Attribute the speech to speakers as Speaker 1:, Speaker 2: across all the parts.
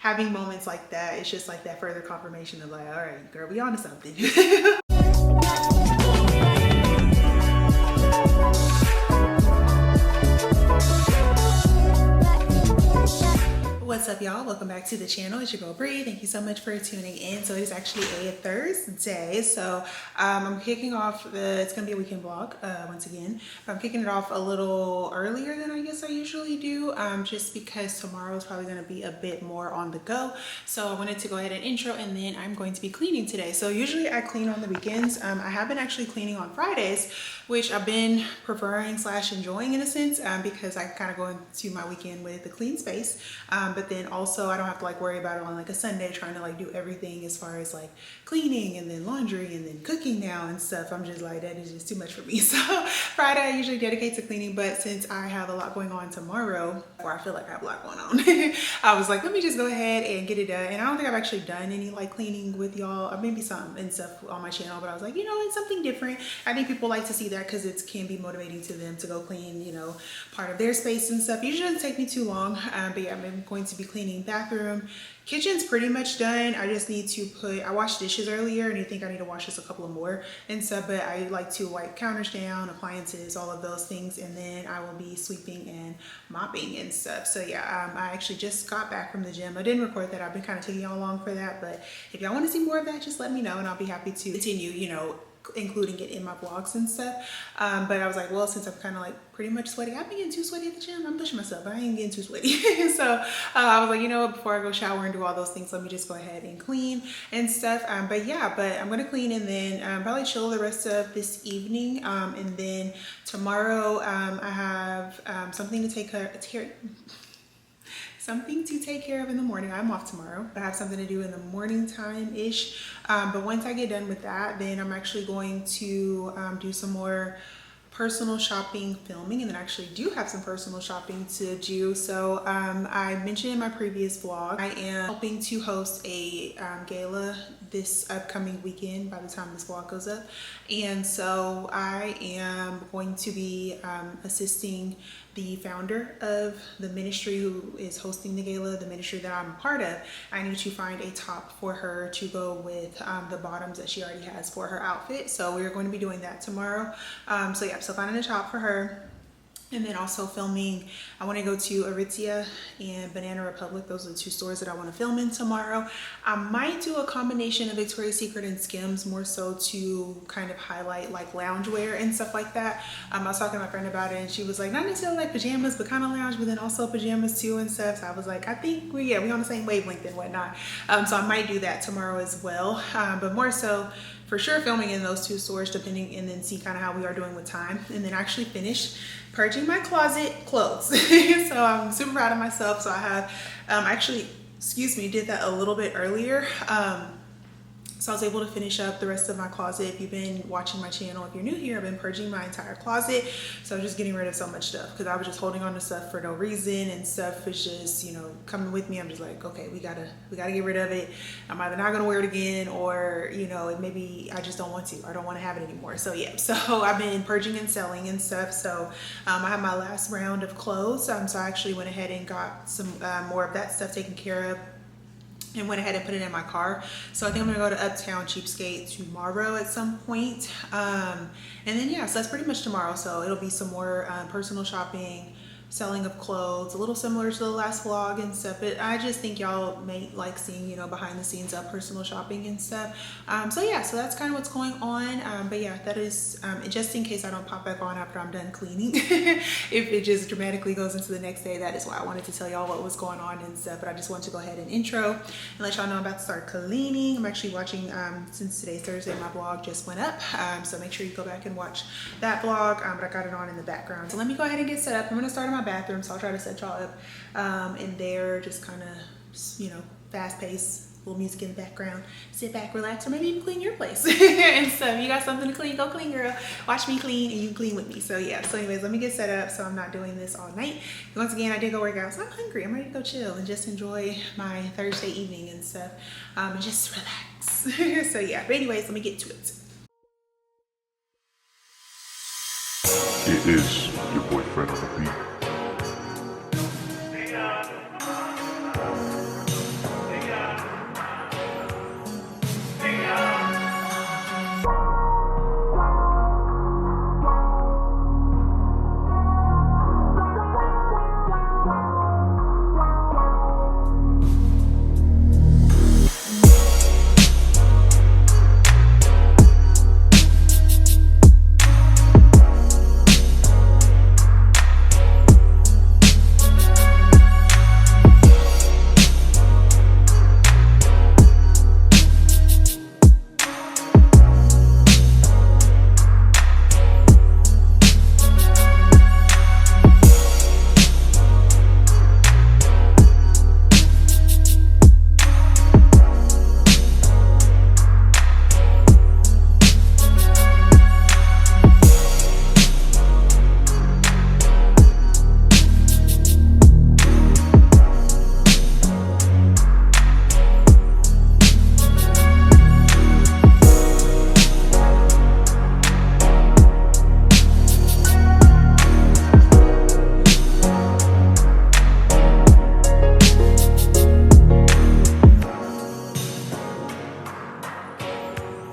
Speaker 1: having moments like that, it's just like that further confirmation of like, all right, girl, we on to something. What's up, y'all? Welcome back to the channel. It's your girl Bree. Thank you so much for tuning in. So it is actually a Thursday, so I'm kicking off it's gonna be a weekend vlog once again. I'm kicking it off a little earlier than I guess I usually do, just because tomorrow is probably gonna be a bit more on the go. So I wanted to go ahead and intro, and then I'm going to be cleaning today. So usually I clean on the weekends. I have been actually cleaning on Fridays, which I've been preferring / enjoying in a sense, because I kind of go into my weekend with a clean space. But then also I don't have to like worry about it on like a Sunday, trying to like do everything as far as like cleaning and then laundry and then cooking now and stuff. I'm just like, that is just too much for me. So Friday I usually dedicate to cleaning, but since I have a lot going on tomorrow, or I feel like I have a lot going on, I was like, let me just go ahead and get it done. And I don't think I've actually done any like cleaning with y'all, or maybe some and stuff on my channel, but I was like, you know, it's something different. I think people like to see that because it can be motivating to them to go clean, you know, part of their space and stuff. Usually doesn't take me too long, but yeah, I'm going to be cleaning bathroom. Kitchen's pretty much done. I just need to I washed dishes earlier, and I think I need to wash just a couple of more and stuff, but I like to wipe counters down, appliances, all of those things, and then I will be sweeping and mopping and stuff. So yeah, I actually just got back from the gym. I didn't record that. I've been kind of taking y'all along for that, but if y'all want to see more of that, just let me know and I'll be happy to continue, you know, including it in my vlogs and stuff. But I was like, well, since I'm kind of like pretty much sweaty, I've been getting too sweaty at the gym. I'm pushing myself, but I ain't getting too sweaty. So I was like, you know what, before I go shower and do all those things, let me just go ahead and clean and stuff. But yeah, but I'm gonna clean and then probably chill the rest of this evening. And then tomorrow I have something to take care of in the morning. I'm off tomorrow, but I have something to do in the morning time-ish. But once I get done with that, then I'm actually going to do some more personal shopping filming, and then I actually do have some personal shopping to do. So I mentioned in my previous vlog, I am helping to host a gala this upcoming weekend by the time this vlog goes up. And so I am going to be assisting the founder of the ministry who is hosting the gala, the ministry that I'm a part of. I need to find a top for her to go with the bottoms that she already has for her outfit. So we're going to be doing that tomorrow. So yeah, so finding a top for her. And then also filming, I want to go to Aritzia and Banana Republic. Those are the two stores that I want to film in tomorrow. I might do a combination of Victoria's Secret and Skims, more so to kind of highlight like loungewear and stuff like that. I was talking to my friend about it, and she was like, not necessarily like pajamas, but kind of lounge, but then also pajamas too and stuff. So I was like, I think we on the same wavelength and whatnot. So I might do that tomorrow as well. But more so, for sure, filming in those two stores, depending, and then see kind of how we are doing with time, and then actually finish purging my closet clothes. So I'm super proud of myself. So I have actually, did that a little bit earlier. So I was able to finish up the rest of my closet. If you've been watching my channel, if you're new here, I've been purging my entire closet. So I'm just getting rid of so much stuff because I was just holding on to stuff for no reason, and stuff was just, you know, coming with me. I'm just like, okay, we gotta get rid of it. I'm either not gonna wear it again, or, you know, maybe I just don't want to. I don't want to have it anymore. So yeah, so I've been purging and selling and stuff. So I have my last round of clothes. So I actually went ahead and got some more of that stuff taken care of, and went ahead and put it in my car. So I think I'm gonna go to Uptown Cheapskate tomorrow at some point. And then yeah, so that's pretty much tomorrow. So it'll be some more personal shopping, selling of clothes, a little similar to the last vlog and stuff, but I just think y'all may like seeing, you know, behind the scenes of personal shopping and stuff. So yeah, so that's kind of what's going on. But yeah, that is just in case I don't pop back on after I'm done cleaning. If it just dramatically goes into the next day, that is why I wanted to tell y'all what was going on and stuff. But I just wanted to go ahead and intro and let y'all know I'm about to start cleaning. I'm actually watching, since today's Thursday, my vlog just went up. So make sure you go back and watch that vlog. But I got it on in the background. So let me go ahead and get set up. I'm gonna start in my bathroom, so I'll try to set y'all up in there, just kind of, you know, fast paced, little music in the background, sit back, relax, or maybe even clean your place. And so if you got something to clean, go clean, girl. Watch me clean and you clean with me. So yeah, so anyways, let me get set up so I'm not doing this all night. Once again, I did go work out, so I'm hungry. I'm ready to go chill and just enjoy my Thursday evening and stuff, and just relax. So yeah, but anyways, let me get to it.
Speaker 2: It is your boyfriend on the beat.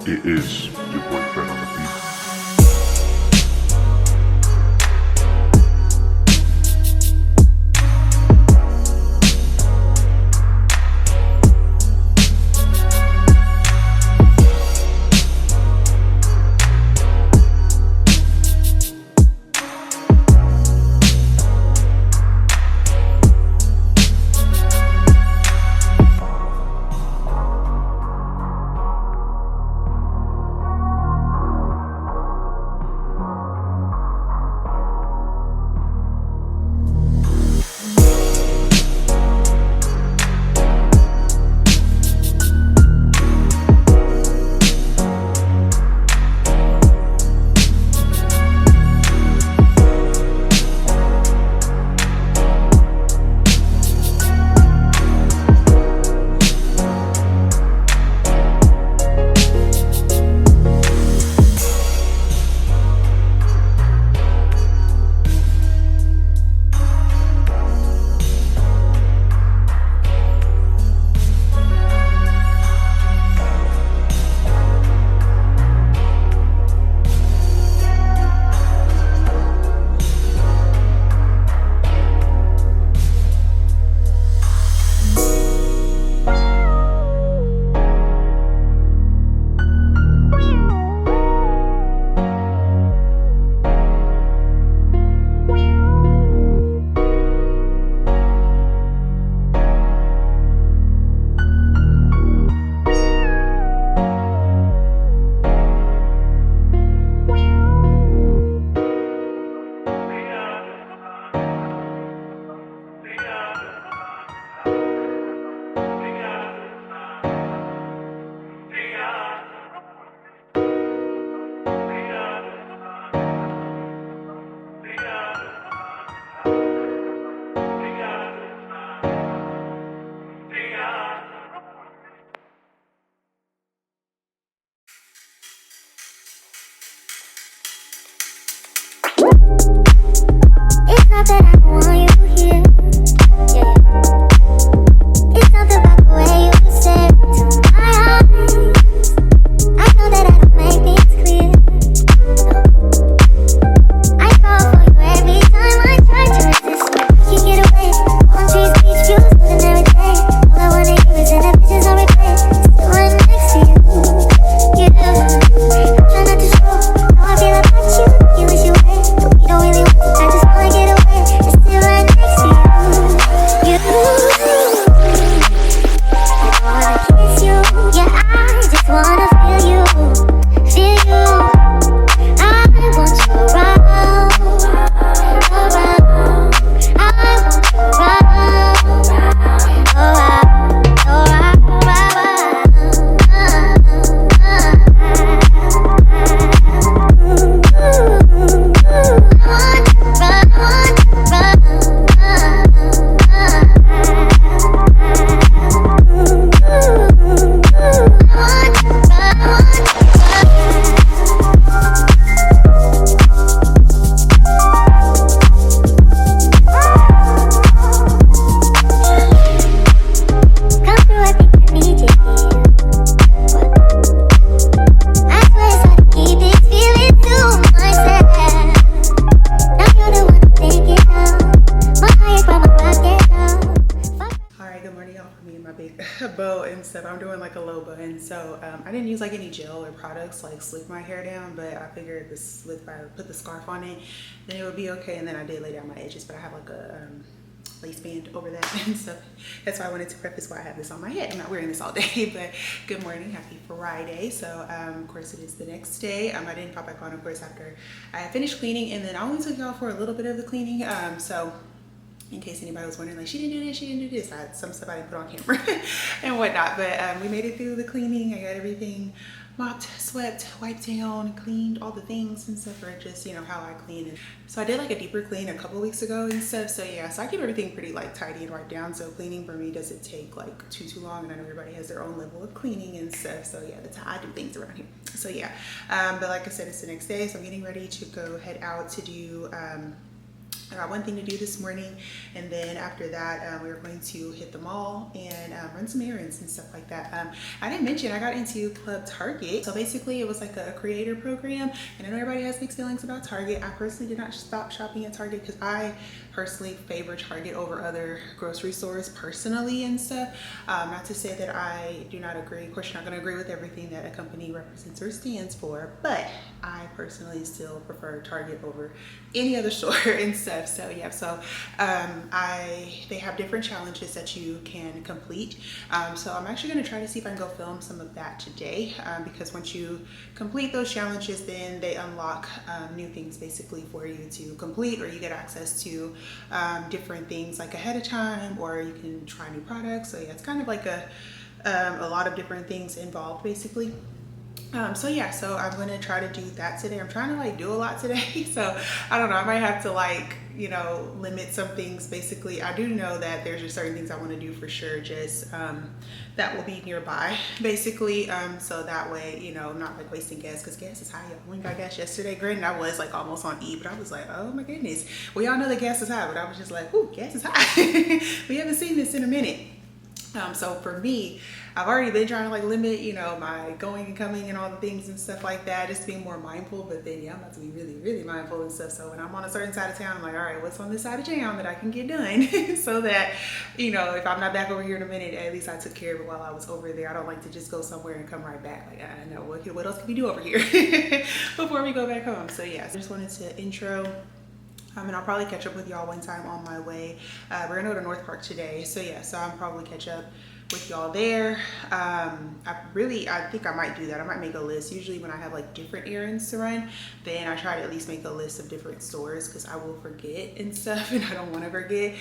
Speaker 2: It is your boyfriend on the beat.
Speaker 3: It's not that I don't want you here. Yeah. It's something about the way you stare into my eyes. I know that I don't make things clear. I fall for you every time I try to resist. You get away. Palm trees, beach views, living every day. All I wanna hear is in the pictures on replay. Still right next to you. You do. I try not to show how I feel about you. You wish you were, but we don't really want to. I just wanna get away. And still right next to you. You. I wanna kiss you. Yeah, I just wanna feel you. Feel you. I want you around. Around. I want you around. Come through, I think I need you here. I swear it's hard to keep this feeling to myself. Now you're the one I'm thinking of. My heart from my rocket now.
Speaker 1: Alright, good morning y'all. Me and my big bow and stuff. I'm doing like a low bun. So I didn't use like any gel or products like slick my hair down, but I figured this if I put the scarf on it, then it would be okay. And then I did lay down my edges, but I have like a lace band over that and stuff. That's why I wanted to preface why I have this on my head. I'm not wearing this all day, but good morning, happy Friday. So of course it is the next day. I didn't pop back on of course after I finished cleaning, and then I only took y'all for a little bit of the cleaning. So in case anybody was wondering, like, she didn't do this, she didn't do this. I had some stuff I didn't put on camera and whatnot, but we made it through the cleaning. I got everything mopped, swept, wiped down, cleaned all the things and stuff, or just, you know, how I clean. And so I did like a deeper clean a couple weeks ago and stuff. So yeah, so I keep everything pretty like tidy and wiped down. So cleaning for me doesn't take like too long, and I know everybody has their own level of cleaning and stuff. So yeah, that's how I do things around here. So yeah, but like I said, it's the next day, so I'm getting ready to go head out to do I got one thing to do this morning, and then after that we were going to hit the mall and run some errands and stuff like that. I didn't mention I got into Club Target. So basically it was like a creator program, and I know everybody has mixed feelings about Target. I personally did not stop shopping at Target because I personally favor Target over other grocery stores personally and stuff. Not to say that I do not agree. Of course, you're not going to agree with everything that a company represents or stands for, but I personally still prefer Target over any other store and stuff. So yeah, so they have different challenges that you can complete. So I'm actually going to try to see if I can go film some of that today, because once you complete those challenges, then they unlock new things basically for you to complete, or you get access to different things like ahead of time, or you can try new products. So yeah, it's kind of like a lot of different things involved basically. So yeah, so I'm gonna try to do that today. I'm trying to like do a lot today, so I don't know, I might have to like, you know, limit some things. Basically, I do know that there's just certain things I want to do for sure, just that will be nearby basically, so that way, you know, I'm not like wasting gas, because gas is high. I went and got gas yesterday. Granted, I was like almost on E, but I was like, oh my goodness, we all know that gas is high, but I was just like, ooh, gas is high. We haven't seen this in a minute. So for me, I've already been trying to like limit, you know, my going and coming and all the things and stuff like that, just being more mindful. But then yeah, I'm about to be really, really mindful and stuff. So when I'm on a certain side of town, I'm like, all right, what's on this side of town that I can get done? So that, you know, if I'm not back over here in a minute, at least I took care of it while I was over there. I don't like to just go somewhere and come right back. Like, I know, what else can we do over here before we go back home? So yeah, so I just wanted to intro. And I'll probably catch up with y'all one time on my way. We're gonna go to North Park today. So yeah, so I'll probably catch up with y'all there. I think I might do that. I might make a list. Usually when I have like different errands to run, then I try to at least make a list of different stores, because I will forget and stuff, and I don't want to forget.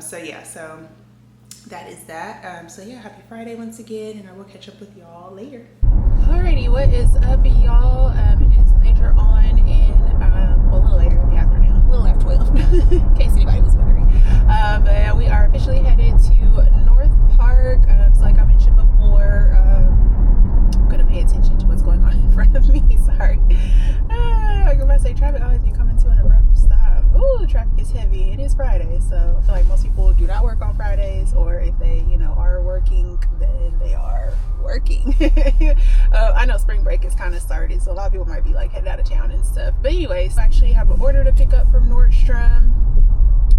Speaker 1: So yeah, so that is that. So yeah, happy Friday once again, and I will catch up with y'all later.
Speaker 4: Alrighty, what is up, y'all? It is later on a little later in the afternoon, a little after 12, in case anybody was wondering. But we are officially headed to North Park. So like I mentioned before, I'm gonna pay attention to what's going on in front of me. Sorry. I'm gonna say traffic always be coming to an abrupt stop. Ooh, traffic is heavy. It is Friday, so I feel like most people do not work on Fridays, or if they, you know, are working, then they are working. I know spring break is kind of started, so a lot of people might be like headed out of town and stuff. But anyways, I actually have an order to pick up from Nordstrom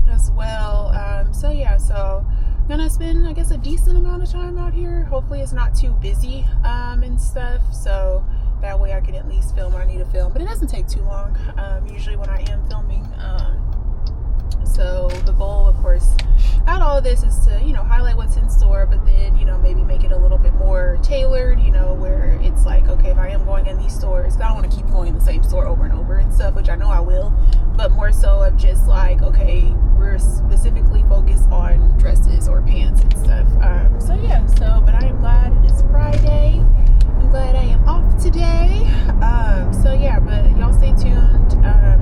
Speaker 4: as well. So yeah, so I'm gonna spend, I guess, a decent amount of time out here. Hopefully it's not too busy and stuff, so that way I can at least film what I need to film. But it doesn't take too long usually when I am filming. So the goal, of course, out all of this is to, you know, highlight what's in store, but then, you know, maybe make it a little bit more tailored, you know, where it's like, okay, if I am going in these stores, I don't want to keep going in the same store over and over and stuff, which I know I will, but more so of just like, okay, we're specifically focused on dresses or pants and stuff. So yeah, but I am glad it is Friday. I'm glad I am off today. So yeah, but y'all stay tuned on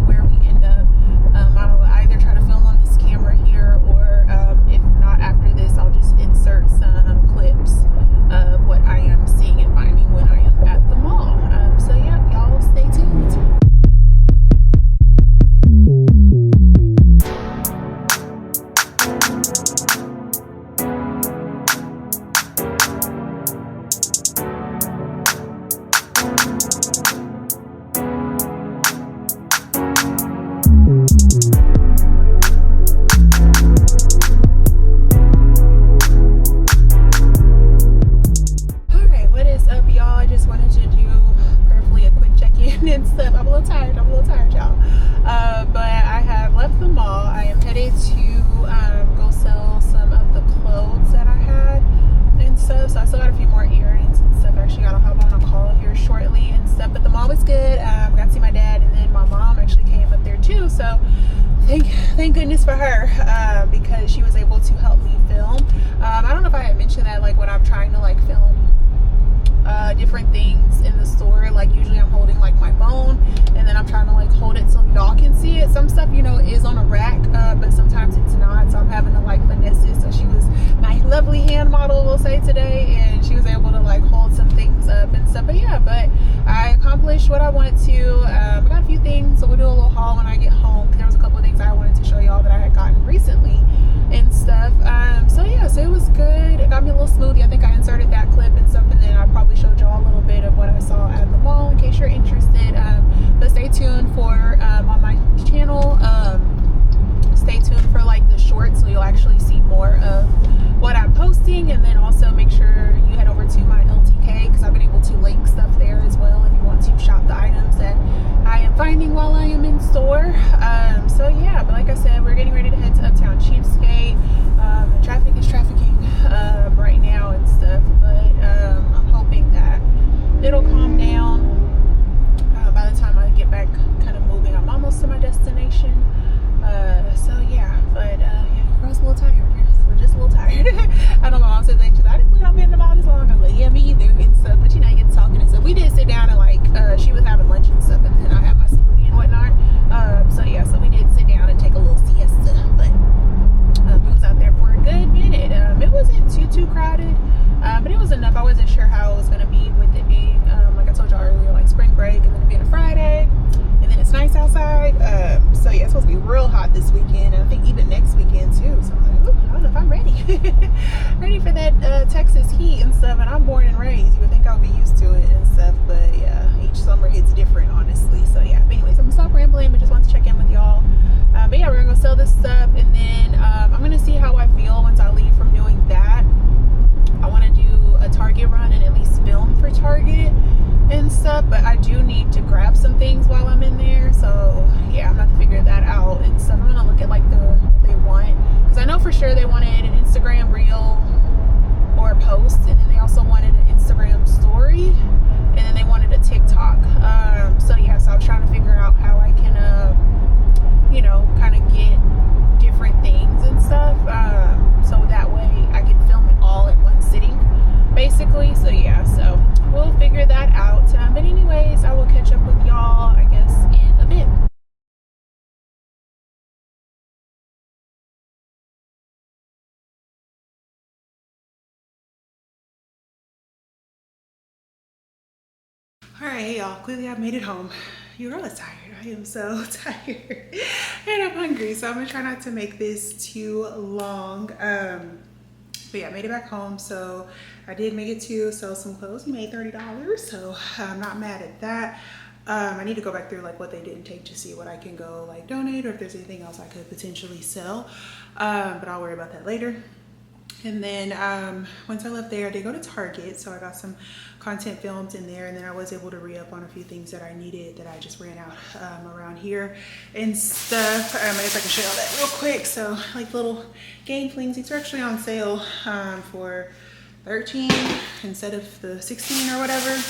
Speaker 4: where we end up. I will either try to film on this camera here, or if not, after this I'll just insert some clips of what I am seeing and finding when I am at the mall. So yeah, y'all stay tuned. hand model, we'll say, today, and she was able to like hold some things up and stuff. But yeah, but I accomplished what I wanted to. I got a few things, so we'll do a little haul when I get home. There was a couple of things I wanted to show y'all that I had gotten recently and stuff. So yeah, so it was good. It got me a little smoothie. I think I inserted that clip and stuff, and then I probably showed y'all a little bit of what I saw at the mall in case you're interested. But stay tuned for on my channel. Stay tuned for like the shorts, so you'll actually see more of what I'm posting, and then also make sure you head over to my LTK because I've been able to link stuff there as well if you want to shop the items that I am finding while I am in store. So yeah, but like I said, we're getting ready to head to Uptown Cheapskate. Traffic is trafficking right now and stuff, but I'm hoping that it'll calm down by the time I get back kind of moving. I'm almost to my destination. So yeah, but yeah, girl's a little tired. We're just a little tired. I know my mom said that she's like, I didn't plan on being in the mall this long. I was like, yeah, me either and stuff. But you know, you get talking and stuff. We did sit down and like she was having lunch and stuff, and then I had my smoothie and whatnot. So yeah, so we did sit down and take a little siesta. But we was out there for a good minute. It wasn't too crowded, but it was enough. I wasn't sure how it was gonna be with it being like I told y'all earlier, like spring break, and then it being a Friday, and then it's nice outside. So yeah, it's supposed to be real hot this weekend, and I think even next weekend too. So I'm like, ooh, I don't know if I'm ready. Ready for that Texas heat and stuff. And I'm born and raised. You would think I would be used to it and stuff, but yeah, each summer hits different, honestly. So yeah. But anyways, I'm gonna stop rambling, but just want to check in with y'all. But yeah, we're gonna go sell this stuff, and then I'm gonna see how I feel once I leave from doing that. I want to do a Target run and at least film for Target and stuff, but I do need to grab some things while I'm in there. So yeah, I'm gonna have to figure that out and stuff. I'm gonna look at like what they want, because I know for sure they wanted an Instagram reel or a post, and then they also wanted an Instagram story, and then they wanted a TikTok. So yeah, so I was trying to figure out how I can you know, kind of get different things and stuff, so that way I can film it all in one sitting basically. So yeah, so we'll figure that out. But anyways, I will catch up with y'all, I guess, in a bit.
Speaker 1: All right, y'all, clearly I've made it home. Your girl is tired. I am so tired and I'm hungry, so I'm gonna try not to make this too long. But yeah, I made it back home, so I did make it to sell some clothes. We made $30, so I'm not mad at that. I need to go back through like what they didn't take to see what I can go like donate, or if there's anything else I could potentially sell, but I'll worry about that later. And then once I left there, I did go to Target, so I got some content filmed in there, and then I was able to re-up on a few things that I needed that I just ran out around here and stuff. I guess I can show y'all that real quick. So like little game flings, these are actually on sale for $13 instead of the $16 or whatever.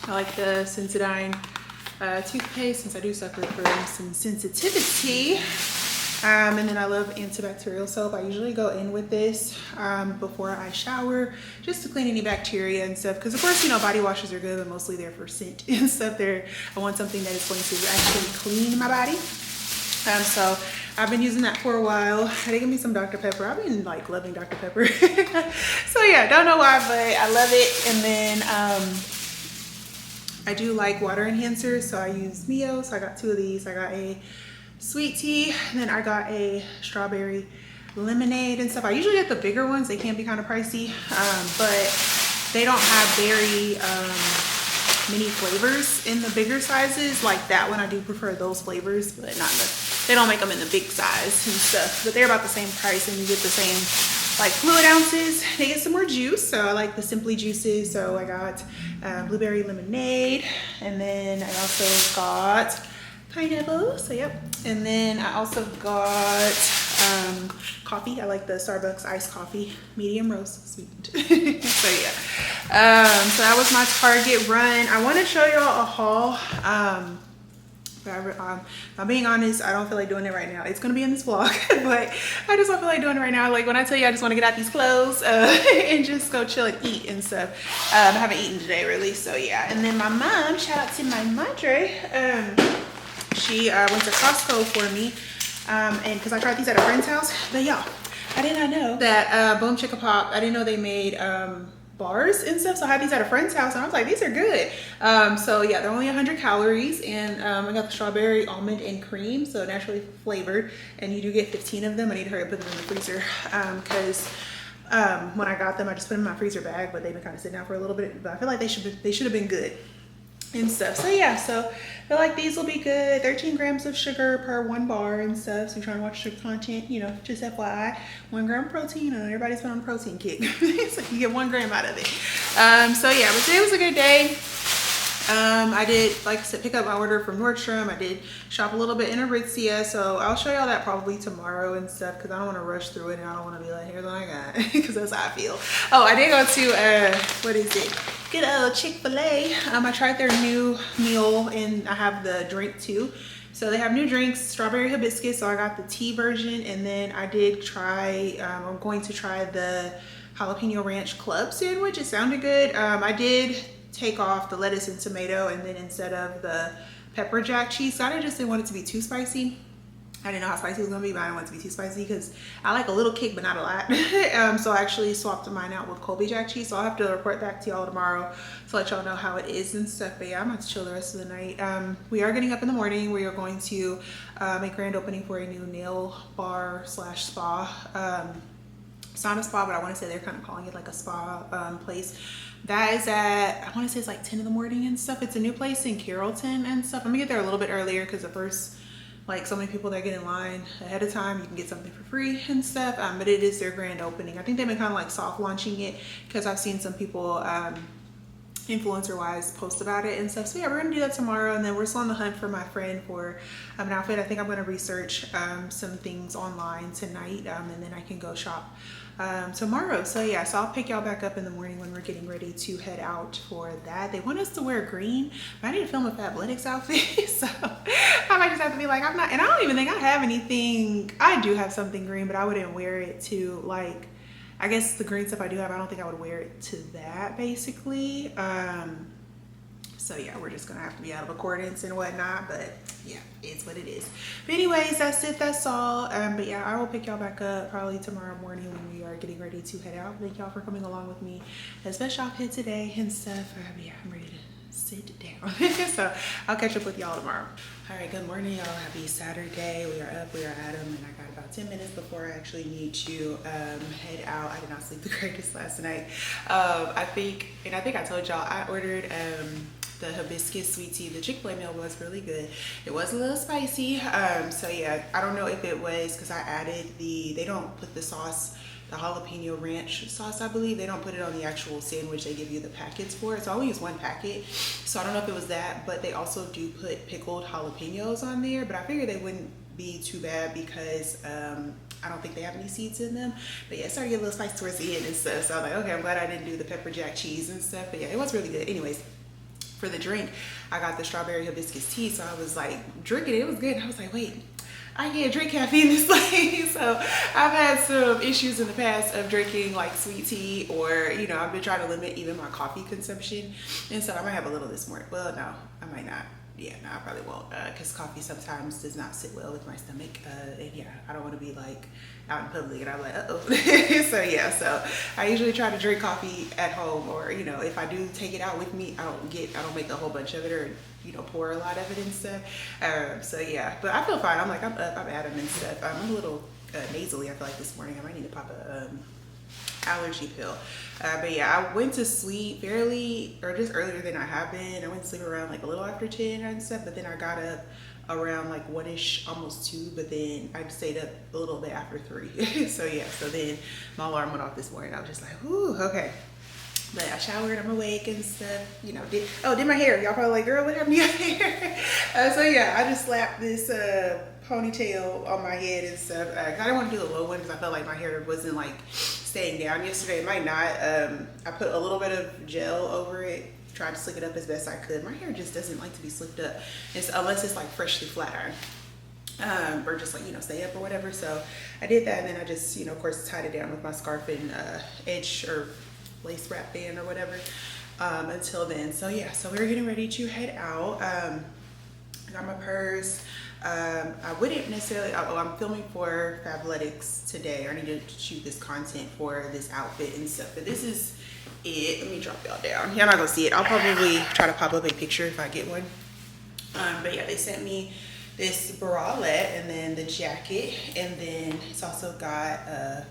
Speaker 1: I like the Sensodyne toothpaste, since I do suffer from some sensitivity. And then I love antibacterial soap. I usually go in with this before I shower, just to clean any bacteria and stuff, because of course, you know, body washes are good, but mostly they're for scent and stuff. I want something that is going to actually clean my body. So I've been using that for a while. They give me some Dr. Pepper. I've been like loving Dr. Pepper. So yeah, don't know why, but I love it. And then I do like water enhancers, so I use Mio. So I got 2 of these. I got a sweet tea, and then I got a strawberry lemonade and stuff. I usually get the bigger ones. They can be kind of pricey, but they don't have very many flavors in the bigger sizes like that one. I do prefer those flavors, but not they don't make them in the big size and stuff, but they're about the same price, and you get the same like fluid ounces. They get some more juice, so I like the Simply juices. So I got blueberry lemonade, and then I also got pineapple, so yep. And then I also got coffee. I like the Starbucks iced coffee, medium roast, sweetened. So yeah, so that was my Target run. I want to show y'all a haul, but I'm being honest, I don't feel like doing it right now. It's gonna be in this vlog, but I just don't feel like doing it right now. Like when I tell you I just want to get out these clothes and just go chill and eat and stuff. I haven't eaten today really, so yeah. And then my mom, shout out to my madre, she went to Costco for me, and because I tried these at a friend's house. But y'all, I did not know that Boom Chicka Pop, I didn't know they made bars and stuff. So I had these at a friend's house and I was like, these are good. So yeah, they're only 100 calories and I got the strawberry, almond, and cream, so naturally flavored, and you do get 15 of them. I need to hurry up and put them in the freezer because when I got them, I just put them in my freezer bag, but they've been kind of sitting out for a little bit, but I feel like they should have been good and stuff. So yeah, so I feel like these will be good. 13 grams of sugar per 1 bar and stuff. So you're trying to watch sugar content, you know, just FYI. 1 gram of protein, and everybody's been on a protein kick. So you get 1 gram out of it. So yeah, but today was a good day. I did, like I said, pick up my order from Nordstrom. I did shop a little bit in Aritzia, so I'll show y'all that probably tomorrow and stuff because I don't want to rush through it and I don't want to be like, here's what I got, because that's how I feel. Oh, I did go to, what is it? Good old Chick-fil-A. I tried their new meal and I have the drink too. So they have new drinks, strawberry hibiscus, so I got the tea version, and then I did try, I'm going to try the jalapeno ranch club sandwich. It sounded good. I did take off the lettuce and tomato, and then instead of the pepper jack cheese, I just didn't want it to be too spicy. I didn't know how spicy it was gonna be, but I didn't want it to be too spicy because I like a little kick but not a lot. So I actually swapped mine out with Colby jack cheese, so I'll have to report back to y'all tomorrow to let y'all know how it is and stuff. But yeah, I'm going to chill the rest of the night. We are getting up in the morning. We are going to make grand opening for a new nail bar slash spa. It's not a spa, but I want to say they're kind of calling it like a spa place. That is at, I want to say it's like 10 in the morning and stuff. It's a new place in Carrollton and stuff. I'm gonna get there a little bit earlier because the first, like, so many people that get in line ahead of time, you can get something for free and stuff. But it is their grand opening. I think they've been kind of like soft launching it because I've seen some people influencer wise post about it and stuff. So yeah, we're gonna do that tomorrow, and then we're still on the hunt for my friend for an outfit. I think I'm gonna research some things online tonight, and then I can go shop tomorrow. So yeah, so I'll pick y'all back up in the morning when we're getting ready to head out for that. They want us to wear green, but I need to film a Fabletics outfit. So I might just have to be like, I'm not, and I don't even think I have anything. I do have something green, but I wouldn't wear it to, like, I guess the green stuff I do have, I don't think I would wear it to that, basically. So yeah, we're just gonna have to be out of accordance and whatnot, but yeah, it's what it is. But anyways, that's it, that's all. But yeah, I will pick y'all back up probably tomorrow morning when we are getting ready to head out. Thank y'all for coming along with me as best y'all could today and stuff. Yeah, I'm ready to sit down. So I'll catch up with y'all tomorrow. All right, good morning, y'all. Happy Saturday. We are up, we are at 'em, and I got about 10 minutes before I actually need to head out. I did not sleep the greatest last night. I think I told y'all I ordered the hibiscus sweet tea. The Chick-fil-A meal was really good. It was a little spicy. So yeah, I don't know if it was because I added they don't put the sauce, the jalapeno ranch sauce, I believe. They don't put it on the actual sandwich. They give you the packets for it. So I only use 1 packet. So I don't know if it was that, but they also do put pickled jalapenos on there, but I figured they wouldn't be too bad because I don't think they have any seeds in them. But yeah, it started to get a little spicy towards the end and stuff. So I was like, okay, I'm glad I didn't do the pepper jack cheese and stuff. But yeah, it was really good. Anyways, for the drink, I got the strawberry hibiscus tea. So I was like drinking it. It was good. And I was like, wait, I can't drink caffeine this late. So I've had some issues in the past of drinking like sweet tea, or, you know, I've been trying to limit even my coffee consumption. And so I might have a little this morning. Well, no, I might not. Yeah, no, I probably won't, because coffee sometimes does not sit well with my stomach. And yeah, I don't want to be like out in public and I'm like, uh-oh. So yeah, so I usually try to drink coffee at home, or, you know, if I do take it out with me, I don't make a whole bunch of it, or, you know, pour a lot of it and stuff. So yeah, but I feel fine. I'm like, I'm up, I'm at 'em and stuff. I'm a little nasally, I feel like this morning. I might need to pop a allergy pill. But yeah, I went to sleep just earlier than I have been. I went to sleep around like a little after 10 and stuff, but then I got up around like 1-ish, almost 2, but then I stayed up a little bit after 3. So yeah, so then my alarm went off this morning. I was just like, whoo, okay. But I showered, I'm awake and stuff, you know, did my hair. Y'all probably like, girl, what happened to your hair? So yeah, I just slapped this ponytail on my head and stuff. I didn't want to do the low one because I felt like my hair wasn't like staying down yesterday. It might not. I put a little bit of gel over it, tried to slick it up as best I could. My hair just doesn't like to be slicked up unless it's like freshly flat iron. Or just like, you know, stay up or whatever. So I did that, and then I just, you know, of course, tied it down with my scarf and edge or lace wrap band or whatever until then. So yeah, so we were getting ready to head out. I got my purse. I wouldn't necessarily, I'm filming for Fabletics today. I need to shoot this content for this outfit and stuff, but this is it. Let me drop y'all down. Y'all not gonna see it. I'll probably try to pop up a picture if I get one. But yeah, they sent me this bralette and then the jacket, and then it's also got a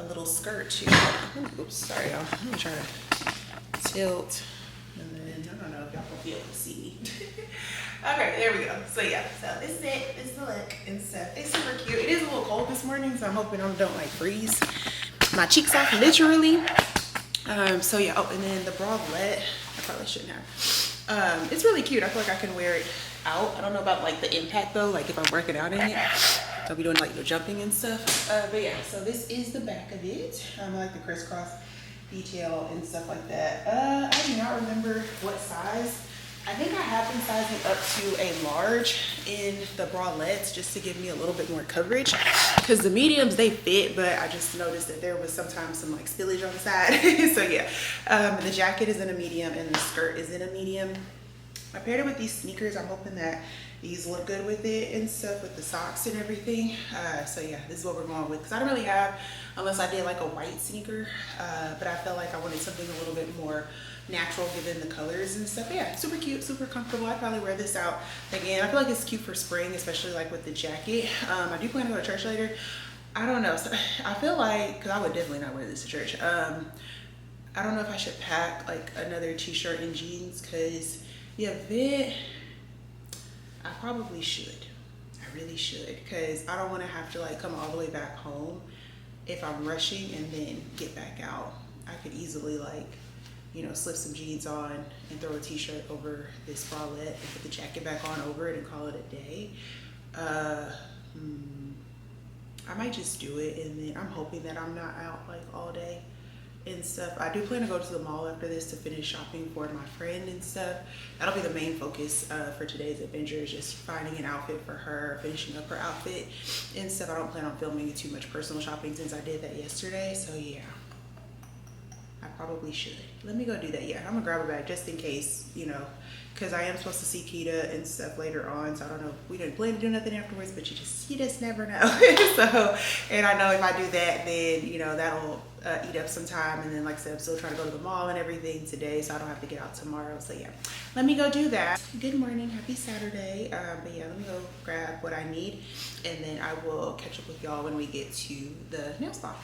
Speaker 1: little skirt too. Oops, sorry y'all. Let me try to tilt, and then I don't know if y'all gonna be able to see me. Okay, there we go. So yeah, so this is it. This is the look and stuff. It's super cute. It is a little cold this morning, so I'm hoping I don't like freeze my cheeks off, literally. So yeah, oh, and then the bralette, I probably shouldn't have. It's really cute. I feel like I can wear it out. I don't know about like the impact though, like if I'm working out in it. I'll be doing like the jumping and stuff. But yeah, so this is the back of it. I like the crisscross detail and stuff like that. I do not remember what size. I think I have been sizing up to a large in the bralettes just to give me a little bit more coverage, because the mediums, they fit, but I just noticed that there was sometimes some like spillage on the side. So yeah, the jacket is in a medium and the skirt is in a medium. I paired it with these sneakers. I'm hoping that these look good with it and stuff, with the socks and everything. So yeah, this is what we're going with, because I don't really have, unless I did like a white sneaker, but I felt like I wanted something a little bit more natural given the colors and stuff. Yeah, super cute, super comfortable. I'd probably wear this out again. I feel like it's cute for spring, especially like with the jacket. I do plan to go to church later. I don't know, so I feel like, because I would definitely not wear this to church. I don't know if I should pack like another t-shirt and jeans, because the event, I probably should. I really should, because I don't want to have to like come all the way back home if I'm rushing and then get back out. I could easily like, you know, slip some jeans on and throw a t-shirt over this bralette and put the jacket back on over it and call it a day. I might just do it, and then I'm hoping that I'm not out like all day and stuff. I do plan to go to the mall after this to finish shopping for my friend and stuff. That'll be the main focus for today's adventure, is just finding an outfit for her, finishing up her outfit and stuff. I don't plan on filming too much personal shopping since I did that yesterday, so yeah. I probably should. Let me go do that. Yeah, I'm gonna grab a bag just in case, you know, because I am supposed to see Keita and stuff later on. So I don't know. We didn't plan to do nothing afterwards, but you just never know. So, and I know if I do that, then, you know, that'll eat up some time. And then, like I said, I'm still trying to go to the mall and everything today, so I don't have to get out tomorrow. So yeah, let me go do that. Good morning, happy Saturday. But yeah, let me go grab what I need, and then I will catch up with y'all when we get to the nail spa.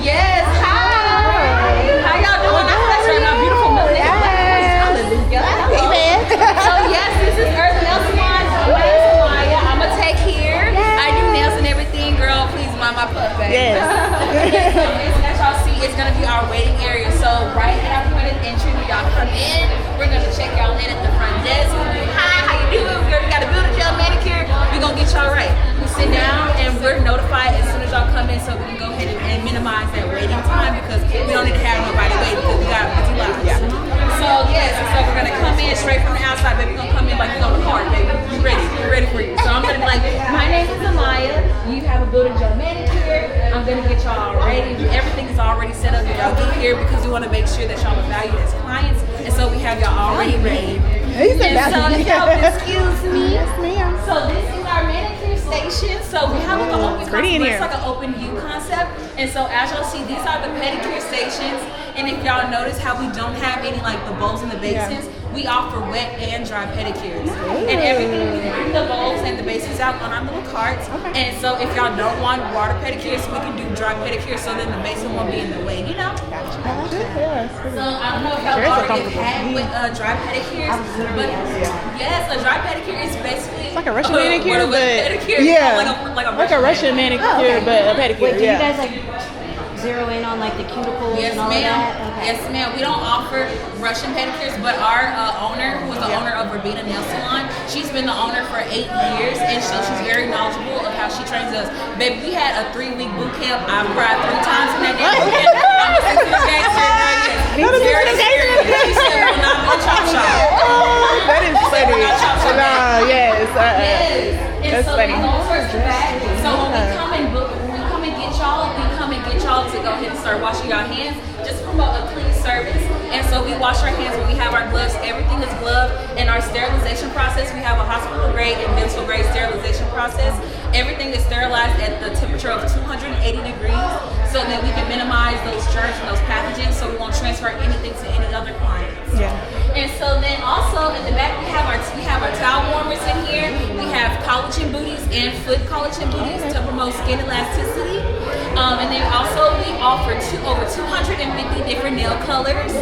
Speaker 5: Yes, hi. How y'all doing? I'm right now, beautiful Melanie. Hallelujah. Amen. So yes, this is Earth Nail Salon. My name is Maya. I'm a tech here. I do nails and everything. Girl, please mind my pup, baby. Yes. So as y'all see, it's gonna be our waiting area. So right at our point of entry, when y'all come in, we're gonna check y'all in at the front desk. Hi, how you doing? Girl, we got a beauty gel manicure. We're gonna get y'all right. We sit down and we're notified as soon as y'all come in, so we can go ahead and minimize that waiting time, because we don't need to have nobody wait, because we got busy lives. Yeah. So yes, so we're gonna come in straight from the outside, baby. We're gonna come in like we're on the card, baby. We're ready. We're ready for you. So I'm gonna be like, my name is Amaya. You have a beauty gel manicure. I'm gonna get y'all ready. Everything is already set up when y'all get here, because we want to make sure that y'all are valued as clients, and so we have y'all already ready. And so if y'all excuse me. Yes, ma'am. So this is our manicure station. So we have like an open concept. It's like an open view concept. And so as y'all see, these are the pedicure stations. And if y'all notice how we don't have any like the bowls and the basins, we offer wet and dry pedicures. And everything, we bring the bowls and the basins out on our little carts. And so if y'all don't want water pedicures, we can do dry pedicures, so then the basin won't be in the way, you know? So I don't know if y'all already had with dry pedicures, but yes, a dry pedicure is basically
Speaker 6: It's like a Russian manicure, but
Speaker 5: pedicure,
Speaker 6: yeah,
Speaker 5: like
Speaker 6: a Russian manicure, but a pedicure.
Speaker 7: Wait, do you guys like zero in on like the cuticles
Speaker 5: Yes,
Speaker 7: and all
Speaker 5: ma'am.
Speaker 7: of that? Okay.
Speaker 5: Yes, ma'am. We don't offer Russian pedicures, but our owner, who is the owner of Rabina Nail Salon, she's been the owner for 8 years, and so she's very knowledgeable of how she trains us. Baby, we had a 3-week boot camp. I cried 3 times in that damn boot camp. I'm a 6-year gangster, girl, yes. Very serious. She said we're not no chop shop.
Speaker 6: That is funny. No, yes.
Speaker 5: Yes. And
Speaker 6: That's
Speaker 5: so
Speaker 6: funny.
Speaker 5: we go towards the back. So when we come and book, when we come and get y'all, we come and get y'all to go ahead and start washing your hands. Just promote a clean service. And so we wash our hands when we have our gloves. Everything is gloved. In our sterilization process, we have a hospital grade and dental grade sterilization process. Everything is sterilized at the temperature of 280 degrees so that we can minimize those germs and those pathogens so we won't transfer anything to any other clients.
Speaker 6: Yeah.
Speaker 5: And so then also in the back we have our towel warmers in here. We have collagen booties and foot collagen booties to promote skin elasticity. And then also we offer over 250 different nail colors.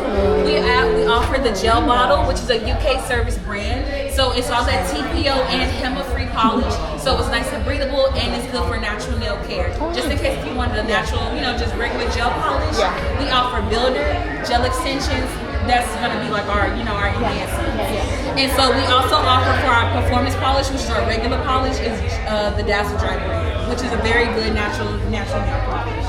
Speaker 5: We offer the gel bottle, which is a UK service brand. So it's all that TPO and HEMA-free polish. So it's nice and breathable and it's good for natural nail care. Just in case if you wanted a natural, just regular gel polish.
Speaker 6: Yeah.
Speaker 5: We offer builder, gel extensions. That's gonna be like our enhancement. And so we also offer for our performance polish, which is our regular polish, is the Dazzle Dry brand, which is a very good natural nail polish.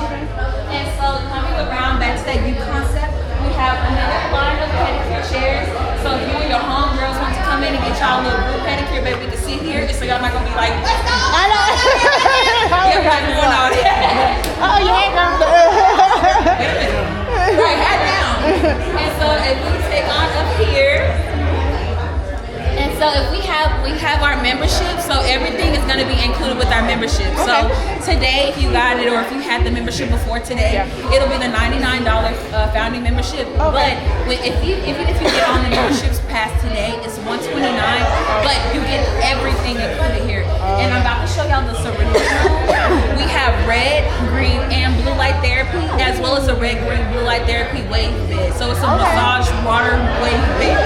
Speaker 5: And so coming around back to that U concept, we have another line of pedicure chairs. So if you and your homegirls want to come in and get y'all a little group pedicure, baby, we can sit here. So y'all not gonna be like, let's go.
Speaker 6: I know.
Speaker 5: Yeah, we're not doing all that.
Speaker 6: Oh, yeah, girl.
Speaker 5: Right, hat down. And so if we take on up here, and so if we have our membership, so everything is going to be included with our membership. So today, if you got it or if you had the membership before today, it'll be the $99 founding membership. But if you get on the memberships past today, it's $129. But you get everything included here. And I'm about to show y'all the Serenity Room. We have red, green, and blue light therapy, as well as a red, green, blue light therapy wave bed. So it's a massage water wave bed.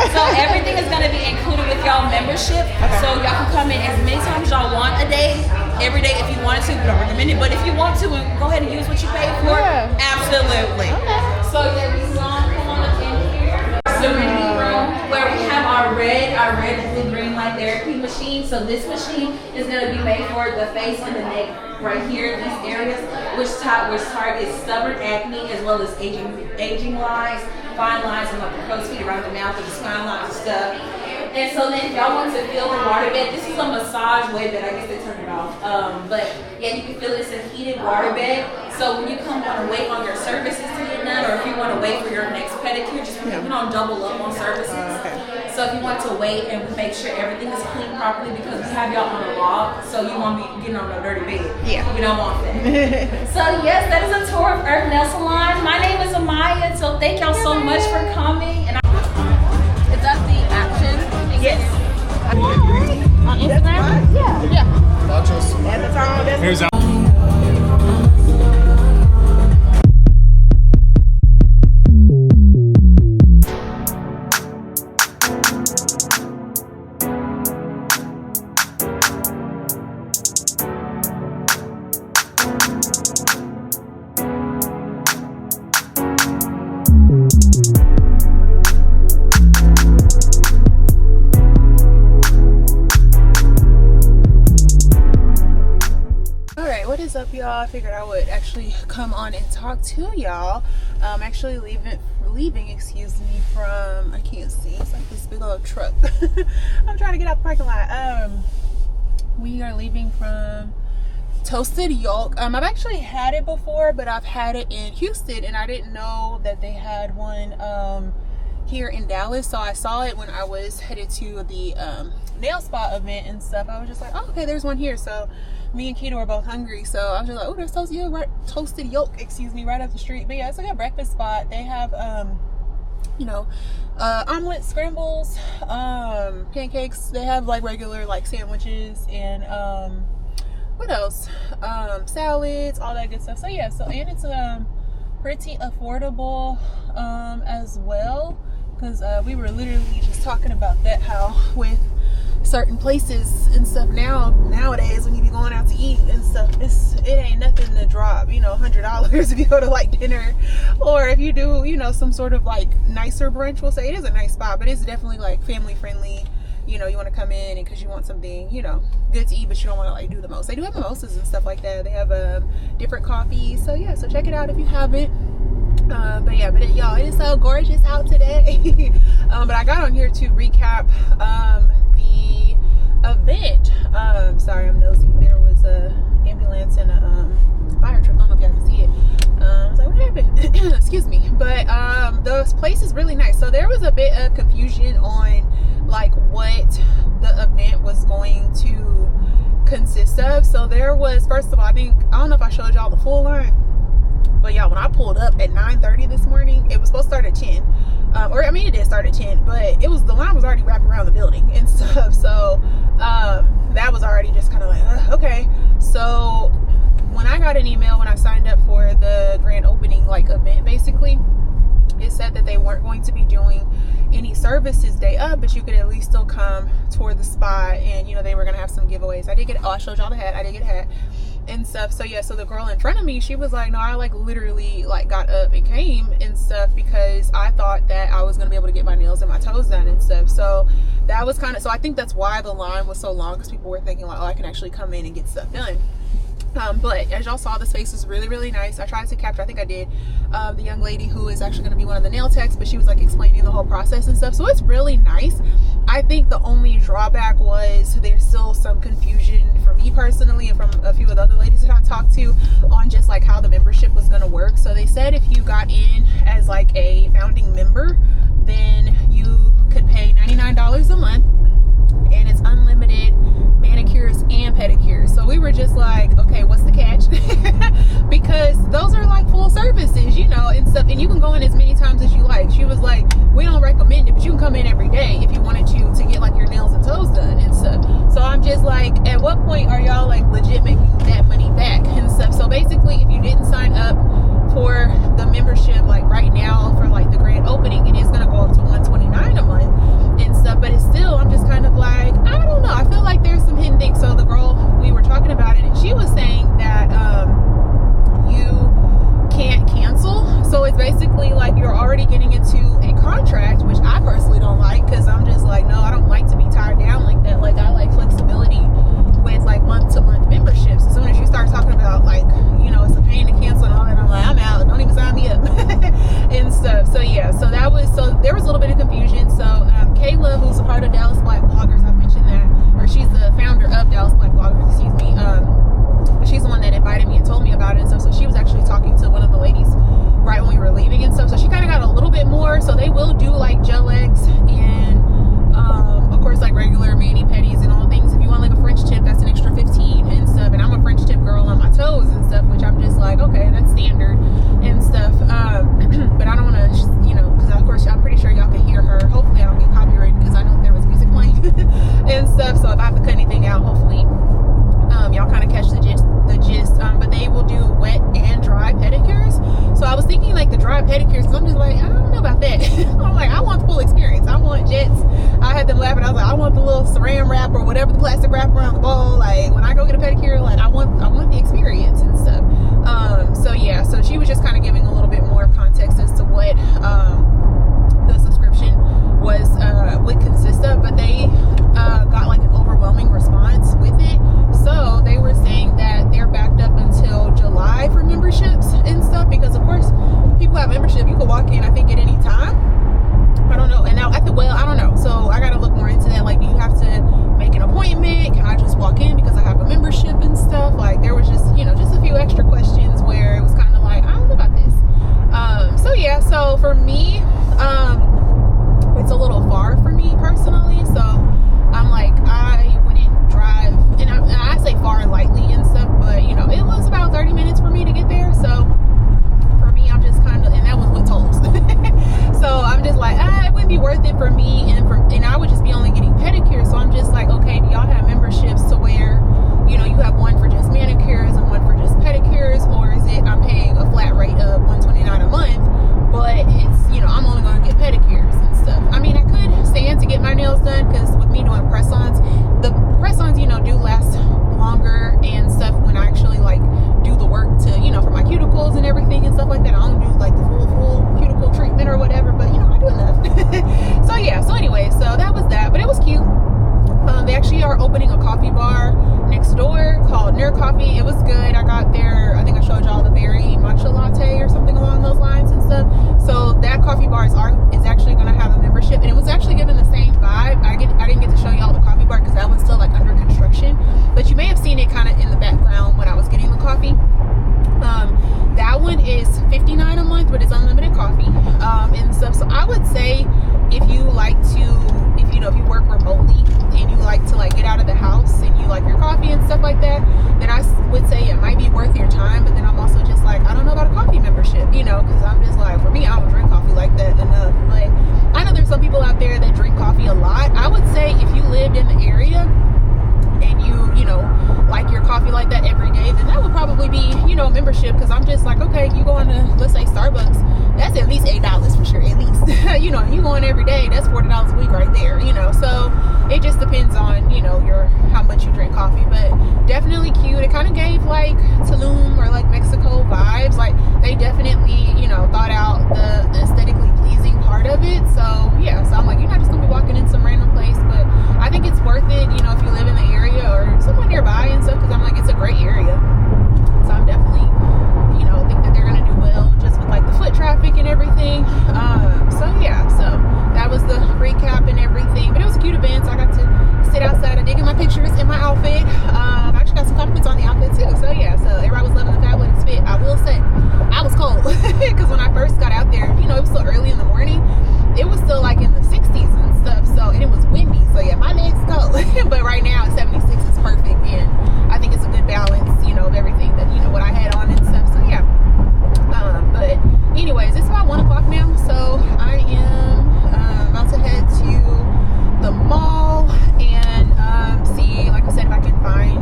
Speaker 5: So everything is going to be included with y'all membership. So y'all can come in as many times y'all want a day, every day if you wanted to. We don't recommend it, but if you want to, go ahead and use what you paid for. Absolutely. So yeah, we come on up in here. Serenity Room, where we have our red, blue, green light therapy machine. So this machine is going to be made for the face and the neck right here, these areas, which targets stubborn acne as well as aging lines, fine lines, and like the crow's feet around the mouth and the spine lines and stuff. And so then if y'all want to feel the water bed, this is a massage wave bed. I guess they turned it off. But yeah, you can feel it's a heated water bed. So when you come want to wait on your services to get done, or if you want to wait for your next pedicure, just we don't double up on services. So if you want to wait and we make sure everything is cleaned properly, because we have y'all on a log, so you won't be getting on no dirty bed. Yeah. We don't want that. So yes, that is a tour of Earth Nail Salon. My name is Amaya, so thank y'all so much for coming. And is that the action? Yes. On Instagram? Yeah.
Speaker 8: Here's our
Speaker 4: y'all. I figured I would actually come on and talk to y'all. I'm actually leaving, excuse me, from, I can't see, it's like this big old truck. I'm trying to get out the parking lot. We are leaving from Toasted Yolk. I've actually had it before, but I've had it in Houston and I didn't know that they had one here in Dallas. So I saw it when I was headed to the nail spa event and stuff. I was just like, oh, okay, there's one here. So me and Keita were both hungry, so I was just like, oh, there's Toasted Yolk, right up the street. But yeah, it's like a breakfast spot. They have omelet, scrambles, pancakes. They have like regular like sandwiches and what else, salads, all that good stuff. So yeah, and it's pretty affordable as well, because we were literally just talking about that, how with certain places and stuff nowadays when you be going out to eat and stuff, it ain't nothing to drop $100 if you go to like dinner, or if you do some sort of like nicer brunch. We'll say it is a nice spot, but it's definitely like family friendly, you know, you want to come in and because you want something, you know, good to eat, but you don't want to like do the most. They do have mimosas and stuff like that. They have different coffees. So yeah, so check it out if you haven't. But y'all, it is so gorgeous out today. But I got on here to recap the event. Sorry, I'm nosy. There was a ambulance and a fire truck. I don't know if y'all can see it. I was like, what happened? Excuse me. But the place is really nice. So there was a bit of confusion on like what the event was going to consist of. So there was, first of all, I don't know if I showed y'all the full line, but y'all, when I pulled up at 9:30 this morning, it was supposed to start at 10. It did start at 10, but the line was already wrapped around the building and stuff. So that was already just kind of like, okay. So when I got an email when I signed up for the grand opening like event, basically, it said that they weren't going to be doing any services day up, but you could at least still come toward the spot, and you know, they were gonna have some giveaways. I showed y'all the hat. I did get a hat and stuff. So yeah, so the girl in front of me, she was like, no, I like literally like got up and came and stuff because I thought that I was gonna be able to get my nails and my toes done and stuff. So that was kind of, so I think that's why the line was so long, because people were thinking like, oh, I can actually come in and get stuff done. But as y'all saw, the space was really, really nice. I tried to capture, I think I did, the young lady who is actually going to be one of the nail techs, but she was like explaining the whole process and stuff. So it's really nice. I think the only drawback was there's still some confusion for me personally and from a few of the other ladies that I talked to on just like how the membership was going to work. So they said if you got in as like a founding member, then you could pay $99 a month, and it's unlimited manicures and pedicures. So we were just like, okay, what's the catch? Because those are like full services, you know, and stuff, and you can go in as many times as you like. She was like, we don't recommend it, but you can come in every day if you wanted to get like your nails and toes done and stuff. So I'm just like, at what point are y'all like legit making that money back and stuff? So basically, if you didn't sign up for the membership like right now for like the grand opening, it is going to go up to $129 a month and stuff, but it's still, I'm just kind of like, I don't know, I feel like there's some hidden things. So the girl, we were talking about it, and she was saying that you can't cancel. So it's basically like you're already getting into a contract, which I personally don't like, because I'm just like, no, I don't like to be tied down like that. Like I like flexibility with like month-to-month memberships. As soon as you start talking about like, you know, it's a pain to cancel and all that, I'm like, I'm out, don't even sign me up and stuff. So yeah, so there was a little bit of confusion. So Kayla, who's a part of Dallas Black Bloggers, I've mentioned that, or she's the founder of Dallas Black Bloggers, excuse me. She's the one that invited me and told me about it and stuff. So she was actually talking to one of the ladies right when we were leaving and stuff. So she kind of got a little bit more. So they will do like gel X and of course like regular mani pedis and all things. If you want like a French tip, that's an extra $15 and stuff. And I'm a French tip girl on my toes and stuff, which I'm just like, okay, that's standard and stuff. But I don't want to, you know, because of course I'm pretty sure y'all can hear her. Hopefully I don't get copyrighted, because I know there was music playing and stuff. So if I have to cut anything out, hopefully y'all kind of catch the gist. But they will do wet and dry pedicures. So I was thinking like the dry pedicures, because I'm just like, I don't know about that. I'm like, I want the full experience. I want jets. I had them laughing. I was like, I want the little saran wrap or whatever, the plastic wrap around the bowl. Like when I go get a pedicure, like I want the experience and stuff. So yeah, so she was just kind of giving a little bit more context as to what the subscription would consist of, but they got like an overwhelming response with it. So they were saying that they're backed up until July for memberships and stuff, because of course people have membership. You can walk in, I think, at any time. I don't know. And now I don't know. So I got to look more into that. Like, do you have to make an appointment? Can I just walk in because I have a membership and stuff? Like, there was just, you know, just a few extra questions where it was kind of like, I don't know about this. So yeah, so for me, it's a little far for me personally. So I'm like, I are opening a coffee bar next door called Nerd Coffee. It was good. I got there, I think I showed y'all the berry matcha latte or something along those lines and stuff. So that coffee bar is actually going to have a membership, and it was actually given the same vibe. I didn't get to show y'all the coffee bar because that one's still like under construction, but you may have seen it kind of in the background when I was getting the coffee. That one is $59 a month, but it's unlimited coffee and stuff. So I would say if you like to, if you work remotely and you like to like get out of the house and you like your coffee and stuff like that, then I would say it might be worth your time. But then I'm also just like, I don't know about a coffee membership, because I'm just like, for me, I don't drink coffee like that enough. But I know there's some people out there that drink coffee a lot. I would say if you lived in the area and you like your coffee like that every day, then that would probably be membership. Because I'm just like, okay, you going to, let's say, Starbucks, that's at least $8 for sure, at least. You going every day, that's $40 a week right there. So it just depends on your how much you drink coffee. But definitely cute. It kind of gave like Tulum or like Mexico vibes. Like they definitely thought out the aesthetically pleasing part of it. So yeah, so I'm like, you're not just gonna be walking in some random place, but I think it's worth it if you live in the area or somewhere nearby and stuff, because I'm like, it's a great area. So I'm definitely think that they're gonna do well just with like the foot traffic and everything. So yeah, so that was the recap and everything, but it was a cute event. So I got to sit outside. I did get my pictures in my outfit. I actually got some compliments on the outfit too. So yeah, so everybody was loving the Fabletics fit. I will say I was cold because when I first got out there, it was so early in the morning. It was still like in the 60s and stuff. So and it was windy. So yeah, my legs cold. But right now at 76 is perfect, and I think it's a good balance, of everything that what I had on and stuff. So yeah. But anyways, it's about 1 o'clock now, so I am about to head to the mall and see, like I said, if I can find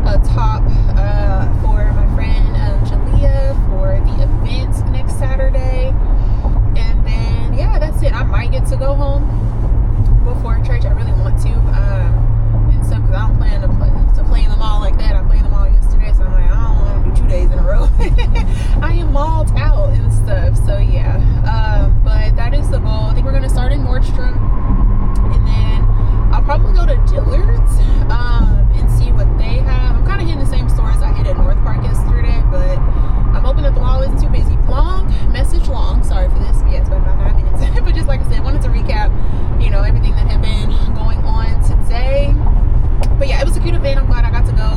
Speaker 4: a top for my friend Jalea for the event next Saturday. And then yeah, that's it. I might get to go home before church. I really want to and stuff, because I don't plan to play in the mall like that. I played in the mall yesterday, so I'm like, I don't want to do 2 days in a row. I am mauled out and stuff. So yeah, but that is the goal. I think we're gonna start in Nordstrom, and then I'll probably go to Dillard's and see what they have. I'm kind of hitting the same stores I hit at North Park yesterday, but I'm hoping that the mall isn't too busy. Long. Sorry for this. Yes, but about 9 minutes. But just like I said, wanted to recap, everything that had been going on today. But yeah, it was a cute event. I'm glad I got to go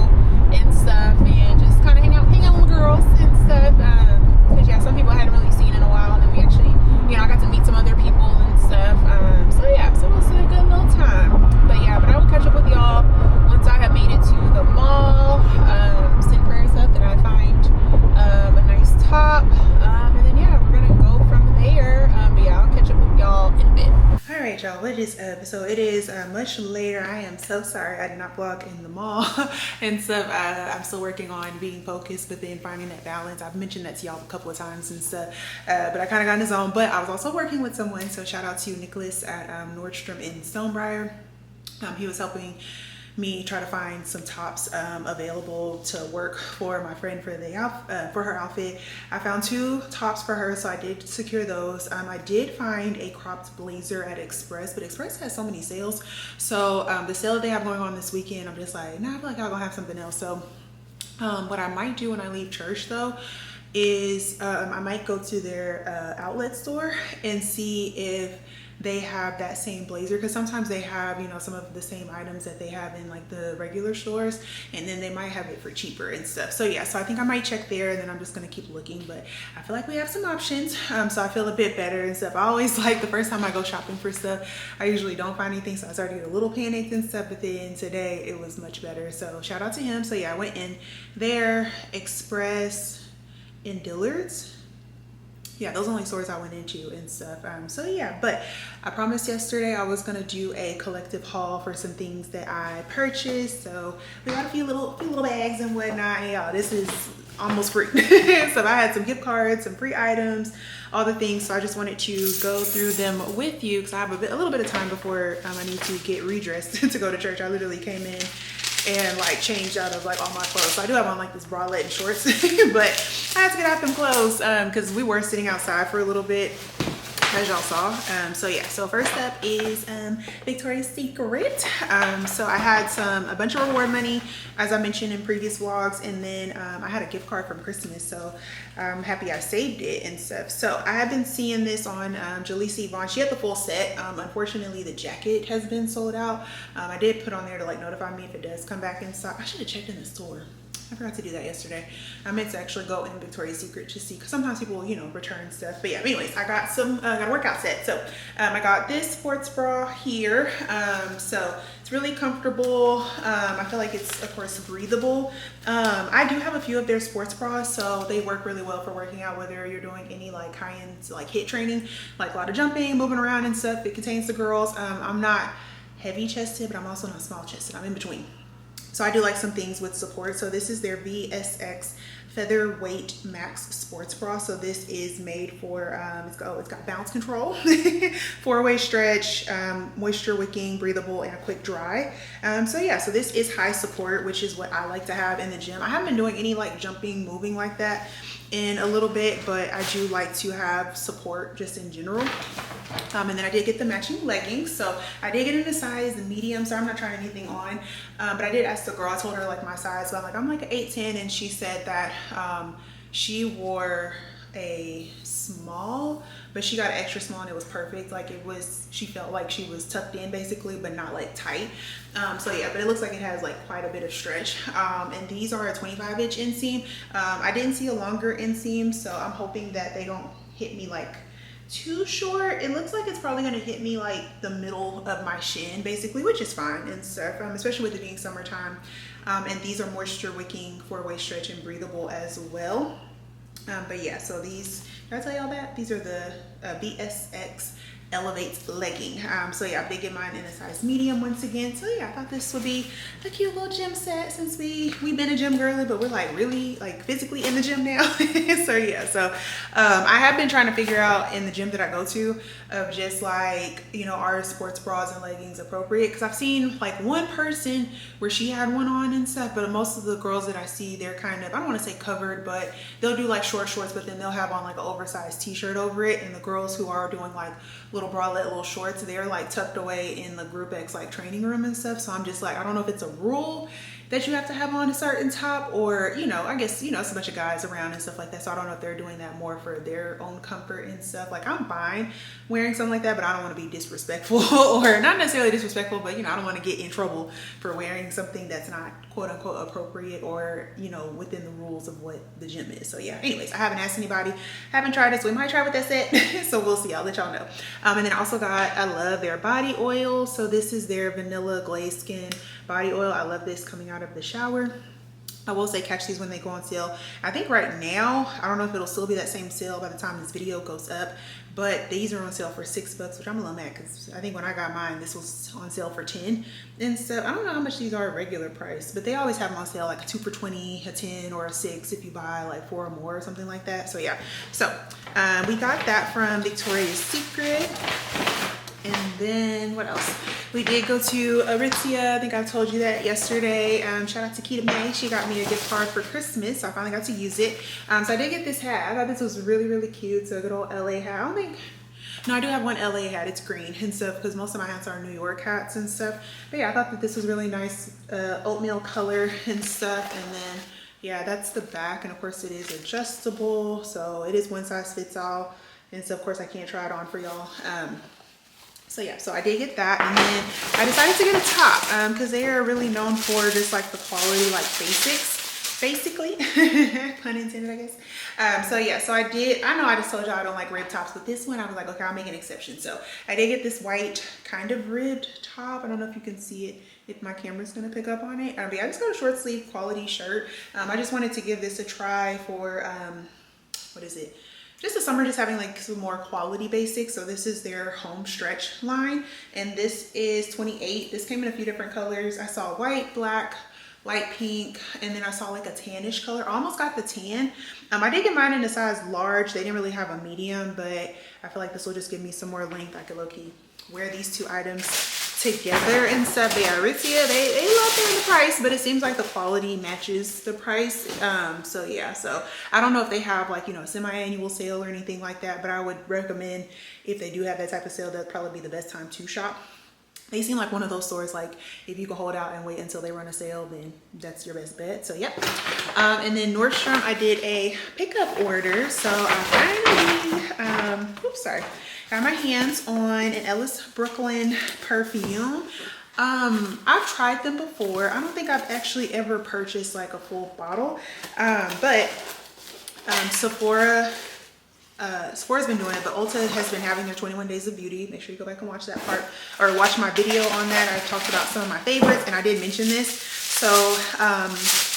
Speaker 4: and stuff, and just kind of hang out with my girls and stuff. Because yeah, some people I hadn't really seen in a while, and then we actually, I got to meet some other people and stuff. So yeah, so it was a good little time. But yeah, I will catch up with y'all once I have made it to the mall. Send prayers up that I find a nice top, and then yeah, we're gonna go from there. But yeah, I'll catch up with y'all in a bit.
Speaker 1: All right, y'all, what is up? So it is much later. I am so sorry I did not vlog in the mall and stuff. I'm still working on being focused, but then finding that balance. I've mentioned that to y'all a couple of times and stuff, but I kind of got in the zone. But I was also working with someone, so shout out to Nicholas at Nordstrom in Stonebriar. He was helping me try to find some tops available to work for my friend for her outfit. I found 2 tops for her, so I did secure those. I did find a cropped blazer at Express, but Express has so many sales. So the sale that they have going on this weekend, I'm just like, nah, I feel like I'm gonna have something else. So what I might do when I leave church though is I might go to their outlet store and see if they have that same blazer, because sometimes they have some of the same items that they have in like the regular stores, and then they might have it for cheaper and stuff. So yeah, so I think I might check there, and then I'm just gonna keep looking. But I feel like we have some options, so I feel a bit better and stuff. I always like the first time I go shopping for stuff, I usually don't find anything, so I started to get a little panicked and stuff, but then today it was much better. So shout out to him. So yeah, I went in there, Express, and Dillard's. Yeah, those are the only stores I went into and stuff. So yeah, but I promised yesterday I was gonna do a collective haul for some things that I purchased. So we got a few little bags and whatnot. And y'all, this is almost free. So I had some gift cards, some free items, all the things. So I just wanted to go through them with you because I have a little bit of time before I need to get redressed to go to church. I literally came in and like changed out of like all my clothes. So I do have on like this bralette and shorts, but I had to get out them clothes because we were sitting outside for a little bit as y'all saw. So yeah, so first up is Victoria's Secret. So I had a bunch of reward money, as I mentioned in previous vlogs, and then I had a gift card from Christmas, so I'm happy I saved it and stuff. So I have been seeing this on Jalisa Yvonne. She had the full set. Unfortunately, the jacket has been sold out. I did put on there to like notify me if it does come back in stock. I should have checked in the store. I forgot to do that yesterday. I meant to actually go in Victoria's Secret to see, because sometimes people, you know, return stuff. But yeah, anyways, I got got a workout set. So I got this sports bra here. So it's really comfortable. I feel like it's, of course, breathable. I do have a few of their sports bras, so they work really well for working out, whether you're doing any like high-end like HIIT training, like a lot of jumping, moving around and stuff. It contains the girls. I'm not heavy chested, but I'm also not small chested. I'm in between. So I do like some things with support. So this is their VSX Featherweight Max Sports Bra. So this is made for, it's got bounce control, 4-way stretch, moisture wicking, breathable, and a quick dry. So yeah, so this is high support, which is what I like to have in the gym. I haven't been doing any like jumping, moving like that in a little bit, but I do like to have support just in general. And then I did get the matching leggings. So I did get in a size medium, so I'm not trying anything on. But I did ask the girl, I told her like my size, so I'm like an 8'10", and she said that she wore a small, but she got an extra small and it was perfect. Like it was, she felt like she was tucked in basically, but not like tight. So yeah, but it looks like it has like quite a bit of stretch. And these are a 25-inch inseam. I didn't see a longer inseam, so I'm hoping that they don't hit me like too short. It looks like it's probably going to hit me like the middle of my shin basically, which is fine and stuff, especially with it being summertime. And these are moisture wicking, 4-way stretch, and breathable as well. But yeah, so these, did I tell y'all that? These are the VSX Elevates legging. So yeah, I did get mine in a size medium once again. So yeah, I thought this would be a cute little gym set, since we've been a gym girly, but we're like really like physically in the gym now. So yeah, so I have been trying to figure out in the gym that I go to of just like, you know, are sports bras and leggings appropriate? Because I've seen like one person where she had one on and stuff, but most of the girls that I see, they're kind of, I don't want to say covered, but they'll do like short shorts, but then they'll have on like an oversized t-shirt over it. And the girls who are doing like little bralette, little shorts, they're like tucked away in the Group X like training room and stuff. So I'm just like, I don't know if it's a rule that you have to have on a certain top, or, you know, I guess, you know, it's a bunch of guys around and stuff like that. So I don't know if they're doing that more for their own comfort and stuff. Like I'm fine wearing something like that, but I don't want to be disrespectful, or not necessarily disrespectful, but you know, I don't want to get in trouble for wearing something that's not quote unquote appropriate, or, you know, within the rules of what the gym is. So yeah, anyways, I haven't asked anybody, haven't tried it, so we might try with that set. So we'll see, I'll let y'all know. And then I also got, I love their body oil. So this is their Vanilla Glazed Skin body oil. I love this coming out of the shower. I will say catch these when they go on sale. I think right now, I don't know if it'll still be that same sale by the time this video goes up, but these are on sale for $6, which I'm a little mad because I think when I got mine, this was on sale for 10 and stuff. I don't know how much these are at regular price, but they always have them on sale, like a 2 for 20, a 10, or a 6 if you buy like 4 or more or something like that. So yeah, so we got that from Victoria's Secret. And then what else? We did go to Aritzia. I think I told you that yesterday. Shout out to Keita May. She got me a gift card for Christmas, so I finally got to use it. So I did get this hat. I thought this was really, really cute. So a good old LA hat. I don't think, no, I do have one LA hat. It's green and stuff, because most of my hats are New York hats and stuff. But yeah, I thought that this was really nice, oatmeal color and stuff. And then yeah, that's the back. And of course it is adjustable. So it is one size fits all. And so of course I can't try it on for y'all. So yeah, so I did get that, and then I decided to get a top because they are really known for just like the quality, like basics, basically, pun intended, I guess. So yeah, so I know I just told y'all I don't like ribbed tops, but this one I was like, okay, I'll make an exception. So I did get this white kind of ribbed top. I don't know if you can see it, if my camera's gonna pick up on it. But yeah, I just got a short sleeve quality shirt. I just wanted to give this a try for, what is it? Just the summer, just having like some more quality basics. So this is their home stretch line, and this is 28. This came in a few different colors. I saw white, black, light pink, and then I saw like a tannish color. I almost got the tan. I did get mine in a size large. They didn't really have a medium, but I feel like this will just give me some more length. I could low-key wear these two items together and stuff. But yeah, Aritzia, they love their the price, but it seems like the quality matches the price. So yeah, so I don't know if they have like, you know, semi-annual sale or anything like that, but I would recommend if they do have that type of sale, that'd probably be the best time to shop. They seem like one of those stores, like if you can hold out and wait until they run a sale, then that's your best bet. So yep. And then Nordstrom, I did a pickup order. So I finally, got my hands on an Ellis Brooklyn perfume. I've tried them before. I don't think I've actually ever purchased like a full bottle. But Sephora's been doing it, but Ulta has been having their 21 Days of Beauty. Make sure you go back and watch that part, or watch my video on that. I talked about some of my favorites, and I did mention this. So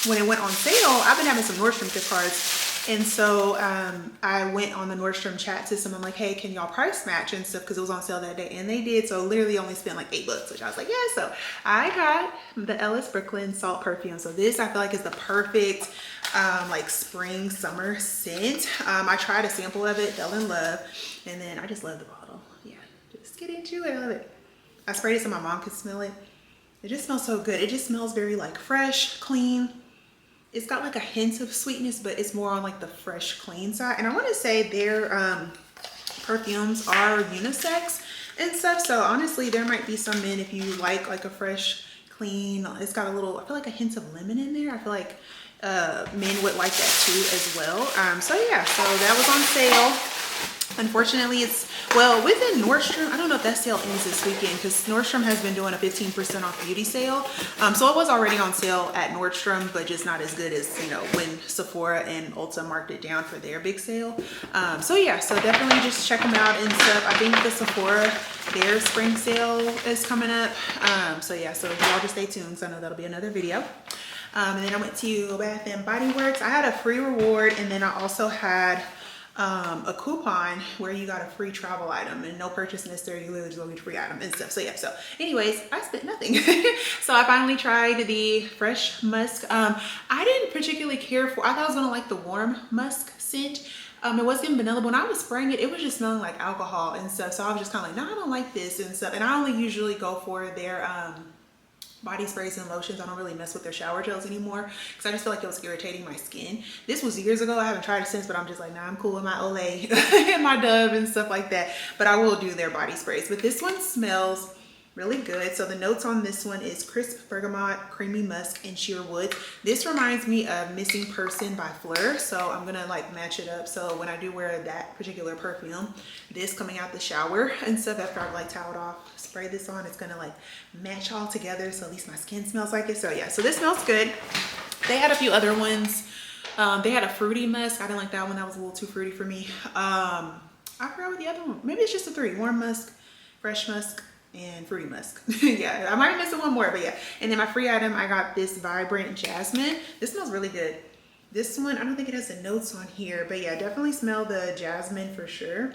Speaker 1: when it went on sale, I've been having some Nordstrom gift cards. And so I went on the Nordstrom chat system. I'm like, hey, can y'all price match and stuff? Because it was on sale that day. And they did. So literally only spent like $8, which I was like, yeah. So I got the Ellis Brooklyn Salt Perfume. So this I feel like is the perfect like spring summer scent. I tried a sample of it, fell in love. And then I just love the bottle. Yeah, just get into it. I love it. I sprayed it so my mom could smell it. It just smells so good. It just smells very like fresh, clean. It's got like a hint of sweetness, but it's more on like the fresh, clean side. And I want to say their perfumes are unisex and stuff. So honestly, there might be some men if you like a fresh, clean. It's got a little, I feel like a hint of lemon in there. I feel like men would like that too as well. So yeah, so that was on sale. Unfortunately, it's, well, within Nordstrom, I don't know if that sale ends this weekend because Nordstrom has been doing a 15% off beauty sale. So it was already on sale at Nordstrom, but just not as good as, you know, when Sephora and Ulta marked it down for their big sale. So yeah, so definitely just check them out and stuff. I think the Sephora, their spring sale is coming up. So yeah, so y'all just stay tuned because I know that'll be another video. And then I went to Bath and Body Works. I had a free reward, and then I also had a coupon where you got a free travel item and no purchase necessary. You literally just go get a free item and stuff. So yeah, so anyways, I spent nothing. So I finally tried the Fresh Musk. I didn't particularly care for, I thought I was gonna like the warm musk scent. It wasn't vanilla, but when I was spraying it, it was just smelling like alcohol and stuff. So I was just kind of like, no, I don't like this and stuff. And I only usually go for their body sprays and lotions. I don't really mess with their shower gels anymore because I just feel like it was irritating my skin. This was years ago. I haven't tried it since, but I'm just like, nah, I'm cool with my Olay and my Dove and stuff like that. But I will do their body sprays. But this one smells really good. So the notes on this one is crisp bergamot, creamy musk, and sheer wood. This reminds me of Missing Person by Fleur. So I'm gonna like match it up. So when I do wear that particular perfume, this coming out the shower and stuff, after I've like toweled off, spray this on, it's gonna like match all together. So at least my skin smells like it. So yeah, so this smells good. They had a few other ones. They had a fruity musk. I didn't like that one. That was a little too fruity for me. I forgot what the other one, maybe it's just the three: warm musk, fresh musk, and fruity musk. Yeah, I might be missing one more, but yeah. And then my free item, I got this Vibrant Jasmine. This smells really good. This one, I don't think it has the notes on here, but yeah, definitely smell the jasmine for sure.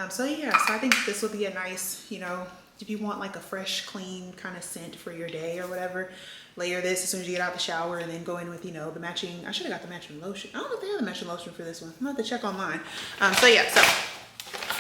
Speaker 1: So yeah, so I think this will be a nice, you know, if you want like a fresh, clean kind of scent for your day or whatever, layer this as soon as you get out the shower and then go in with, you know, the matching, I should have got the matching lotion. I don't know if they have the matching lotion for this one. I'm gonna have to check online. So yeah, so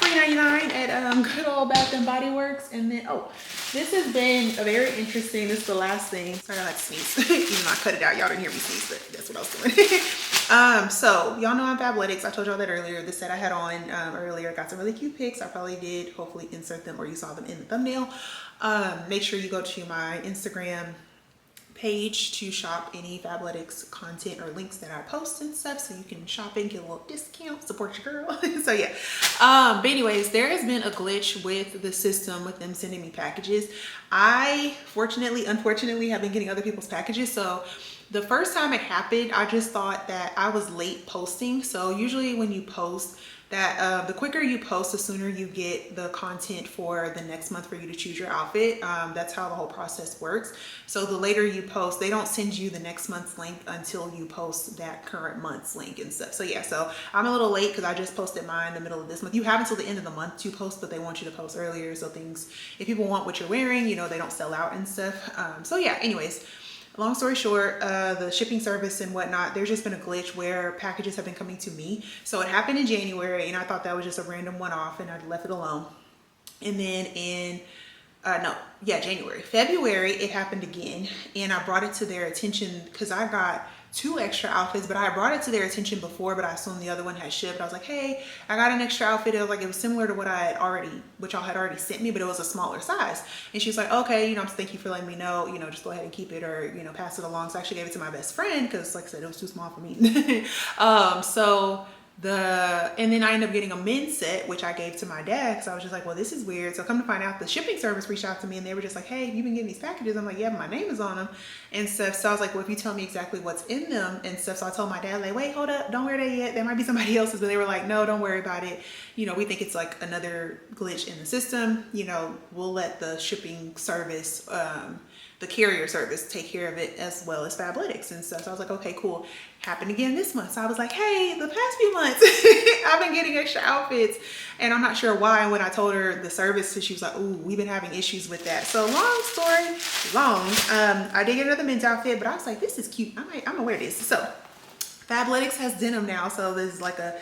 Speaker 1: $3.99 at good old Bath and Body Works. And then, oh, this has been a very interesting, this is the last thing. Sorry, I like to sneeze. Even though I cut it out, y'all didn't hear me sneeze, but that's what I was doing. So y'all know I'm Fabletics. I told y'all that earlier. The set I had on earlier, got some really cute pics. I probably did hopefully insert them, or you saw them in the thumbnail. Make sure you go to my Instagram page to shop any Fabletics content or links that I post and stuff, so you can shop and get a little discount, support your girl. So yeah, but anyways, there has been a glitch with the system with them sending me packages. I unfortunately have been getting other people's packages. So the first time it happened, I just thought that I was late posting. So usually when you post that, the quicker you post, the sooner you get the content for the next month for you to choose your outfit. That's how the whole process works. So the later you post, they don't send you the next month's link until you post that current month's link and stuff. So yeah, so I'm a little late because I just posted mine in the middle of this month. You have until the end of the month to post, but they want you to post earlier. So things, if people want what you're wearing, you know, they don't sell out and stuff. So yeah, anyways, long story short, the shipping service and whatnot, there's just been a glitch where packages have been coming to me. So it happened in January, and I thought that was just a random one-off, and I left it alone. And then in January. February, it happened again, and I brought it to their attention because I got 2 extra outfits, but I brought it to their attention before, but I assumed the other one had shipped. I was like, hey, I got an extra outfit. It was like, it was similar to what which y'all had already sent me, but it was a smaller size. And she's like, okay, thank you for letting me know, just go ahead and keep it, or, pass it along. So I actually gave it to my best friend because, like I said, it was too small for me. And then I ended up getting a men's set, which I gave to my dad because I was just like, well, this is weird. So come to find out, the shipping service reached out to me and they were just like, hey, you've been getting these packages. I'm like, yeah, but my name is on them and stuff. So I was like, well, if you tell me exactly what's in them and stuff. So I told my dad, like, wait, hold up, don't wear that yet. There might be somebody else's. But they were like, no, don't worry about it. We think it's like another glitch in the system. We'll let the shipping service, the carrier service, take care of it, as well as Fabletics and stuff. So I was like, okay, cool. Happened again this month. So I was like, hey, the past few months I've been getting extra outfits and I'm not sure why. And when I told her the service, she was like, ooh, we've been having issues with that. So long story long, I did get another men's outfit, but I was like, this is cute. I'm gonna wear this. So Fabletics has denim now. So there's like a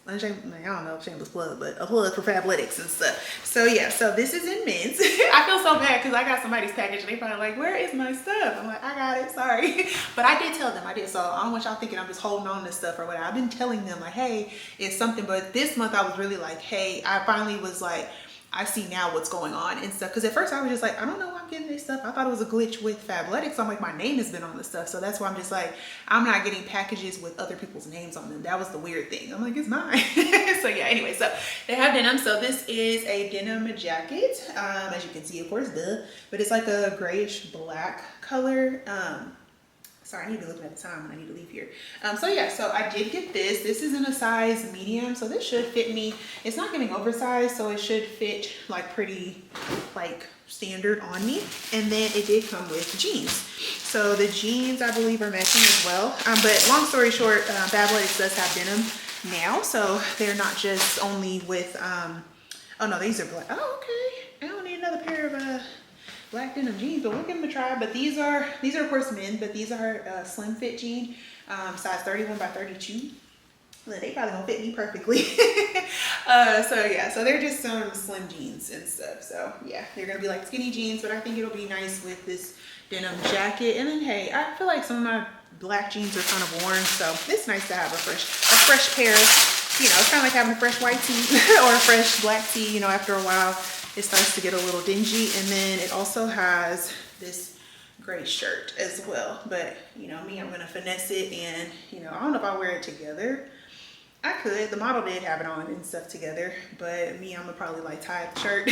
Speaker 1: I don't know if shameless plug, but a plug for Fabletics and stuff. So yeah, so this is in men's. I feel so bad because I got somebody's package and they probably like, where is my stuff? I'm like, I got it, sorry. But I did tell them, so I don't want y'all thinking I'm just holding on to stuff or whatever. I've been telling them like, hey, it's something. But this month I was really like, hey, I finally was like, I see now what's going on and stuff. Because at first I was just like, I don't know why I'm getting this stuff. I thought it was a glitch with Fabletics. So I'm like, my name has been on this stuff. So that's why I'm just like, I'm not getting packages with other people's names on them. That was the weird thing. I'm like, it's mine. So yeah, anyway, so they have denim. So this is a denim jacket. As you can see, of course, but it's like a grayish black color. Sorry, I need to be looking at the time when I need to leave here. So yeah, so I did get this. This is in a size medium, so this should fit me. It's not getting oversized, so it should fit like pretty like standard on me. And then it did come with jeans. So the jeans, I believe, are matching as well. But long story short, Fabletics does have denim now, so they're not just only with, oh no, these are black. Oh, okay. I don't need another pair of black denim jeans, but we'll give them a try. But these are of course men, but these are slim fit jean, size 31 by 32. They probably gonna fit me perfectly. So yeah, so they're just some slim jeans and stuff. So yeah, they're gonna be like skinny jeans, but I think it'll be nice with this denim jacket. And then hey, I feel like some of my black jeans are kind of worn, so it's nice to have a fresh pair. It's kind of like having a fresh white tee or a fresh black tee. After a while it starts to get a little dingy. And then it also has this gray shirt as well, but me, I'm gonna finesse it. And I don't know if I'll wear it together. I could. The model did have it on and stuff together, but me, I'm gonna probably like tie up the shirt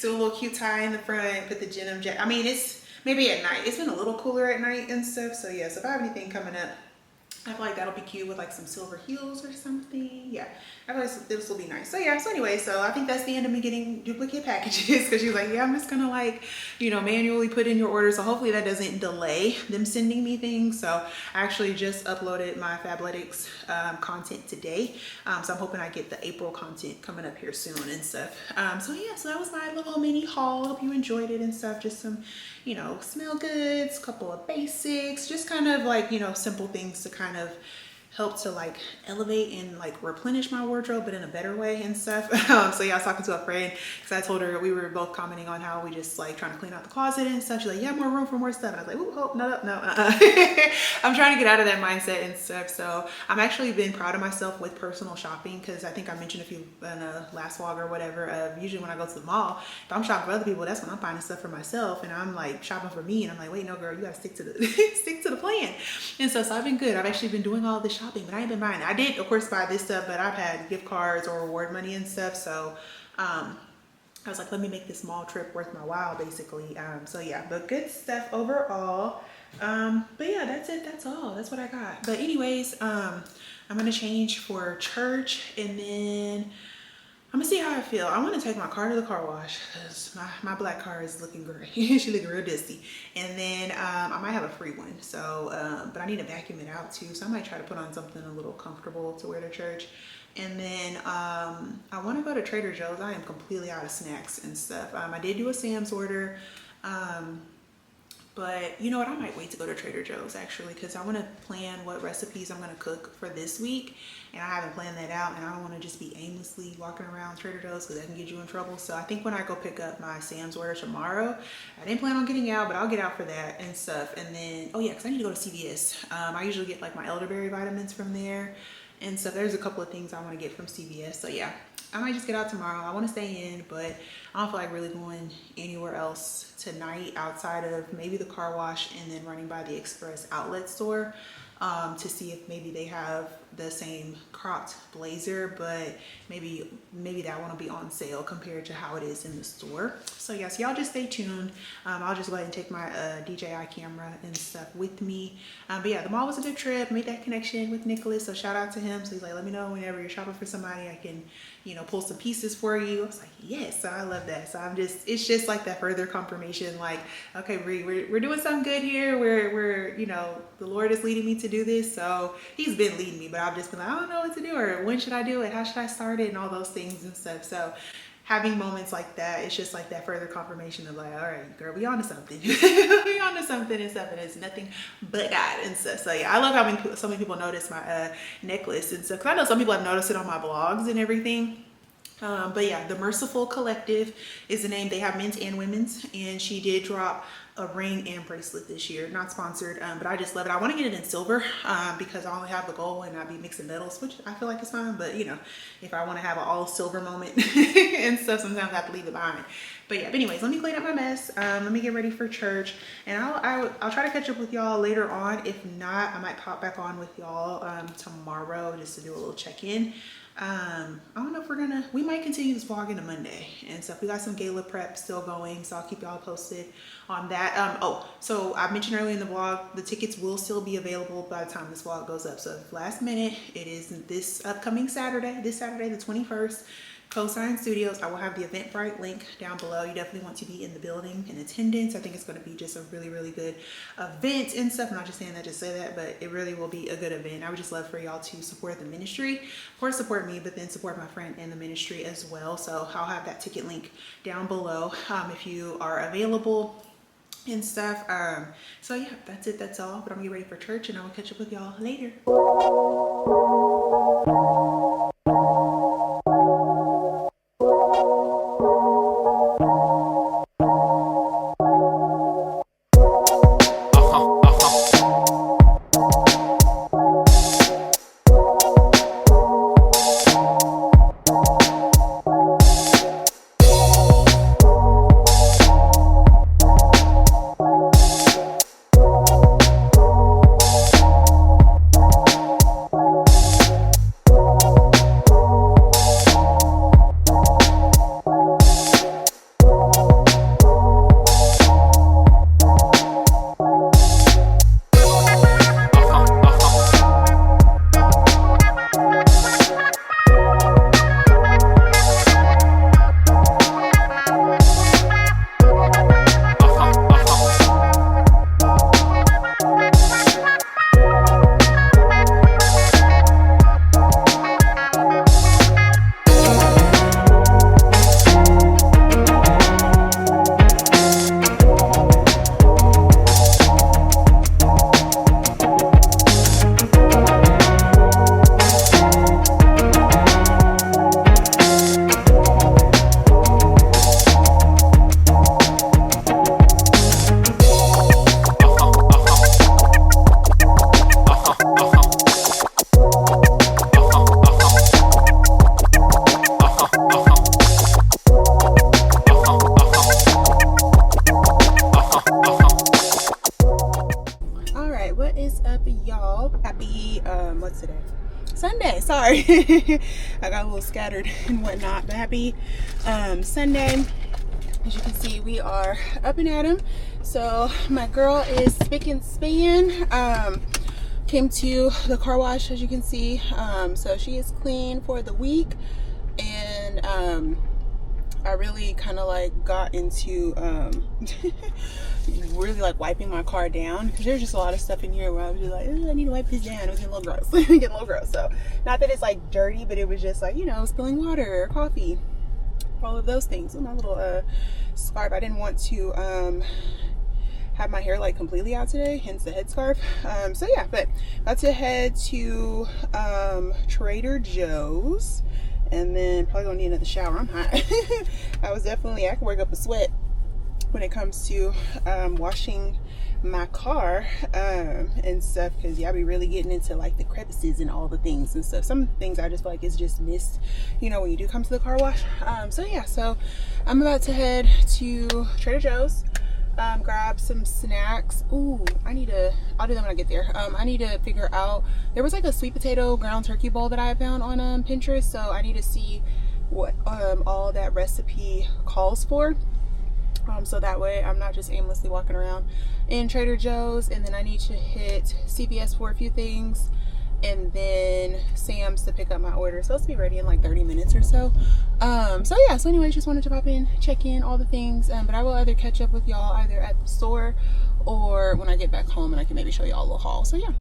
Speaker 1: to a little cute tie in the front, put the denim jacket. I mean, it's maybe at night. It's been a little cooler at night and stuff. So yeah, so if I have anything coming up, I feel like that'll be cute with like some silver heels or something. Yeah, I feel like this will be nice. So yeah, so anyway, so I think that's the end of me getting duplicate packages because she was like, yeah, I'm just gonna like, manually put in your order. So hopefully that doesn't delay them sending me things. So I actually just uploaded my Fabletics content today. So I'm hoping I get the April content coming up here soon and stuff. So yeah, so that was my little mini haul. Hope you enjoyed it and stuff. Just some, smell goods, couple of basics, just kind of like, simple things to kind of help to like elevate and like replenish my wardrobe, but in a better way and stuff. So yeah, I was talking to a friend because I told her we were both commenting on how we just like trying to clean out the closet and stuff. She's like, yeah, more room for more stuff. And I was like, oh, no. I'm trying to get out of that mindset and stuff. So I'm actually been proud of myself with personal shopping because I think I mentioned a few in a last vlog or whatever. Usually when I go to the mall, if I'm shopping for other people, that's when I'm finding stuff for myself. And I'm like shopping for me, and I'm like, wait, no, girl, you gotta stick to the stick to the plan. And so I've been good. I've actually been doing all this shopping, but I ain't been buying it. I did, of course, buy this stuff, but I've had gift cards or reward money and stuff. So I was like, let me make this small trip worth my while, basically. So yeah, but good stuff overall. But yeah, that's it. That's all. That's what I got. But anyways, I'm gonna change for church, and then I'm gonna see how I feel. I want to take my car to the car wash because my black car is looking great. She looking real dusty. And then I might have a free one. So, but I need to vacuum it out too. So I might try to put on something a little comfortable to wear to church. And then I want to go to Trader Joe's. I am completely out of snacks and stuff. I did do a Sam's order. But you know what, I might wait to go to Trader Joe's actually, because I want to plan what recipes I'm going to cook for this week, and I haven't planned that out, and I don't want to just be aimlessly walking around Trader Joe's because that can get you in trouble. So I think when I go pick up my Sam's order tomorrow, I didn't plan on getting out, but I'll get out for that and stuff. And then, oh yeah, because I need to go to CVS. I usually get like my elderberry vitamins from there and stuff. There's a couple of things I want to get from CVS. So yeah, I might just get out tomorrow. I want to stay in, but I don't feel like really going anywhere else tonight outside of maybe the car wash and then running by the Express outlet store to see if maybe they have the same cropped blazer, but maybe that one will be on sale compared to how it is in the store. So yes, y'all just stay tuned. I'll just go ahead and take my DJI camera and stuff with me. But yeah, the mall was a good trip. Made that connection with Nicholas, so shout out to him. So he's like, let me know whenever you're shopping for somebody, I can, you know, pull some pieces for you. I was like, yes. So I love that. So it's just like that further confirmation, like, okay, we're doing something good here. We're you know, the Lord is leading me to do this. So he's been leading me, but I've just been like, I don't know what to do, or when should I do it? How should I start it? And all those things and stuff. So having moments like that, it's just like that further confirmation of like, all right, girl, we on to something. We on to something and stuff, and it's nothing but God and stuff. So yeah, I love how so many people notice my necklace and stuff, because I know some people have noticed it on my blogs and everything. But yeah, the Merciful Collective is the name. They have men's and women's, and she did drop a ring and bracelet this year. Not sponsored, but I just love it. I want to get it in silver because I only have the gold and I'd be mixing metals, which I feel like is fine. But you know, if I want to have an all silver moment and stuff, sometimes I have to leave it behind. But yeah, but anyways, let me clean up my mess. Let me get ready for church, and I'll try to catch up with y'all later on. If not, I might pop back on with y'all tomorrow just to do a little check-in. I don't know if we might continue this vlog into Monday and stuff. We got some gala prep still going, so I'll keep y'all posted on that. Oh, so I mentioned earlier in the vlog, the tickets will still be available by the time this vlog goes up. So if last minute, it is this upcoming Saturday, the 21st, Cosign Studios. I will have the Eventbrite link down below. You definitely want to be in the building in attendance. I think it's going to be just a really, really good event and stuff. I'm not just saying that, just say that, but it really will be a good event. I would just love for y'all to support the ministry. Of course, support me, but then support my friend and the ministry as well. So I'll have that ticket link down below if you are available and stuff. So yeah, that's it. That's all. But I'm gonna get ready for church, and I will catch up with y'all later. What's today? Sunday. Sorry. I got a little scattered and whatnot, but happy Sunday. As you can see, we are up and at 'em. So my girl is spick and span. Came to the car wash, as you can see. So she is clean for the week, and I really kind of like got into really like wiping my car down, because there's just a lot of stuff in here where I was just like, I need to wipe this down. It was getting a little gross. Getting a little gross. So not that it's like dirty, but it was just like, you know, spilling water or coffee, all of those things. And my little scarf, I didn't want to have my hair like completely out today, hence the headscarf. So yeah, but about to head to Trader Joe's, and then probably gonna need another shower. I'm hot. I can work up a sweat when it comes to washing my car and stuff, because y'all be really getting into like the crevices and all the things and stuff. Some things I just feel like it's just missed, you know, when you do come to the car wash. So yeah, so I'm about to head to Trader Joe's, grab some snacks. Ooh, I'll do them when I get there. I need to figure out, there was like a sweet potato ground turkey bowl that I found on Pinterest, so I need to see what all that recipe calls for. So that way I'm not just aimlessly walking around in Trader Joe's. And then I need to hit CVS for a few things, and then Sam's to pick up my order. So it's be ready in like 30 minutes or so. So yeah, so anyways, just wanted to pop in, check in, all the things. But I will either catch up with y'all either at the store or when I get back home, and I can maybe show y'all a little haul. So yeah.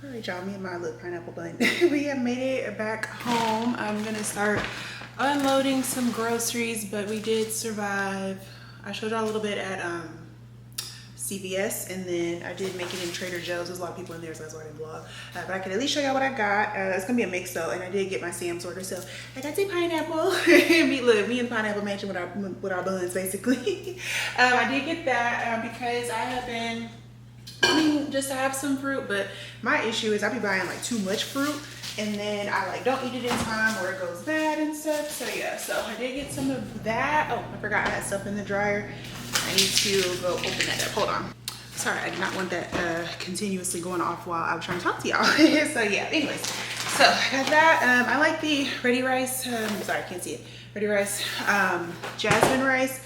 Speaker 1: All right, y'all, me and my little pineapple bun. We have made it back home. I'm gonna start unloading some groceries, but we did survive. I showed y'all a little bit at CVS, and then I did make it in Trader Joe's. There's a lot of people in there, so that's why I didn't vlog. But I can at least show y'all what I got. It's gonna be a mix though, and I did get my Sam's order, so I got the pineapple. me and Pineapple matching with our buns, basically. I did get that because I have been wanting just to have some fruit, but my issue is I be buying like too much fruit, and then I like don't eat it in time or it goes bad and stuff. So yeah, so I did get some of that. Oh, I forgot I had stuff in the dryer. I need to go open that up. Hold on. Sorry, I did not want that continuously going off while I was trying to talk to y'all. So yeah, anyways, so I got that. I like the Ready Rice. Sorry, I can't see it. Ready Rice, jasmine rice.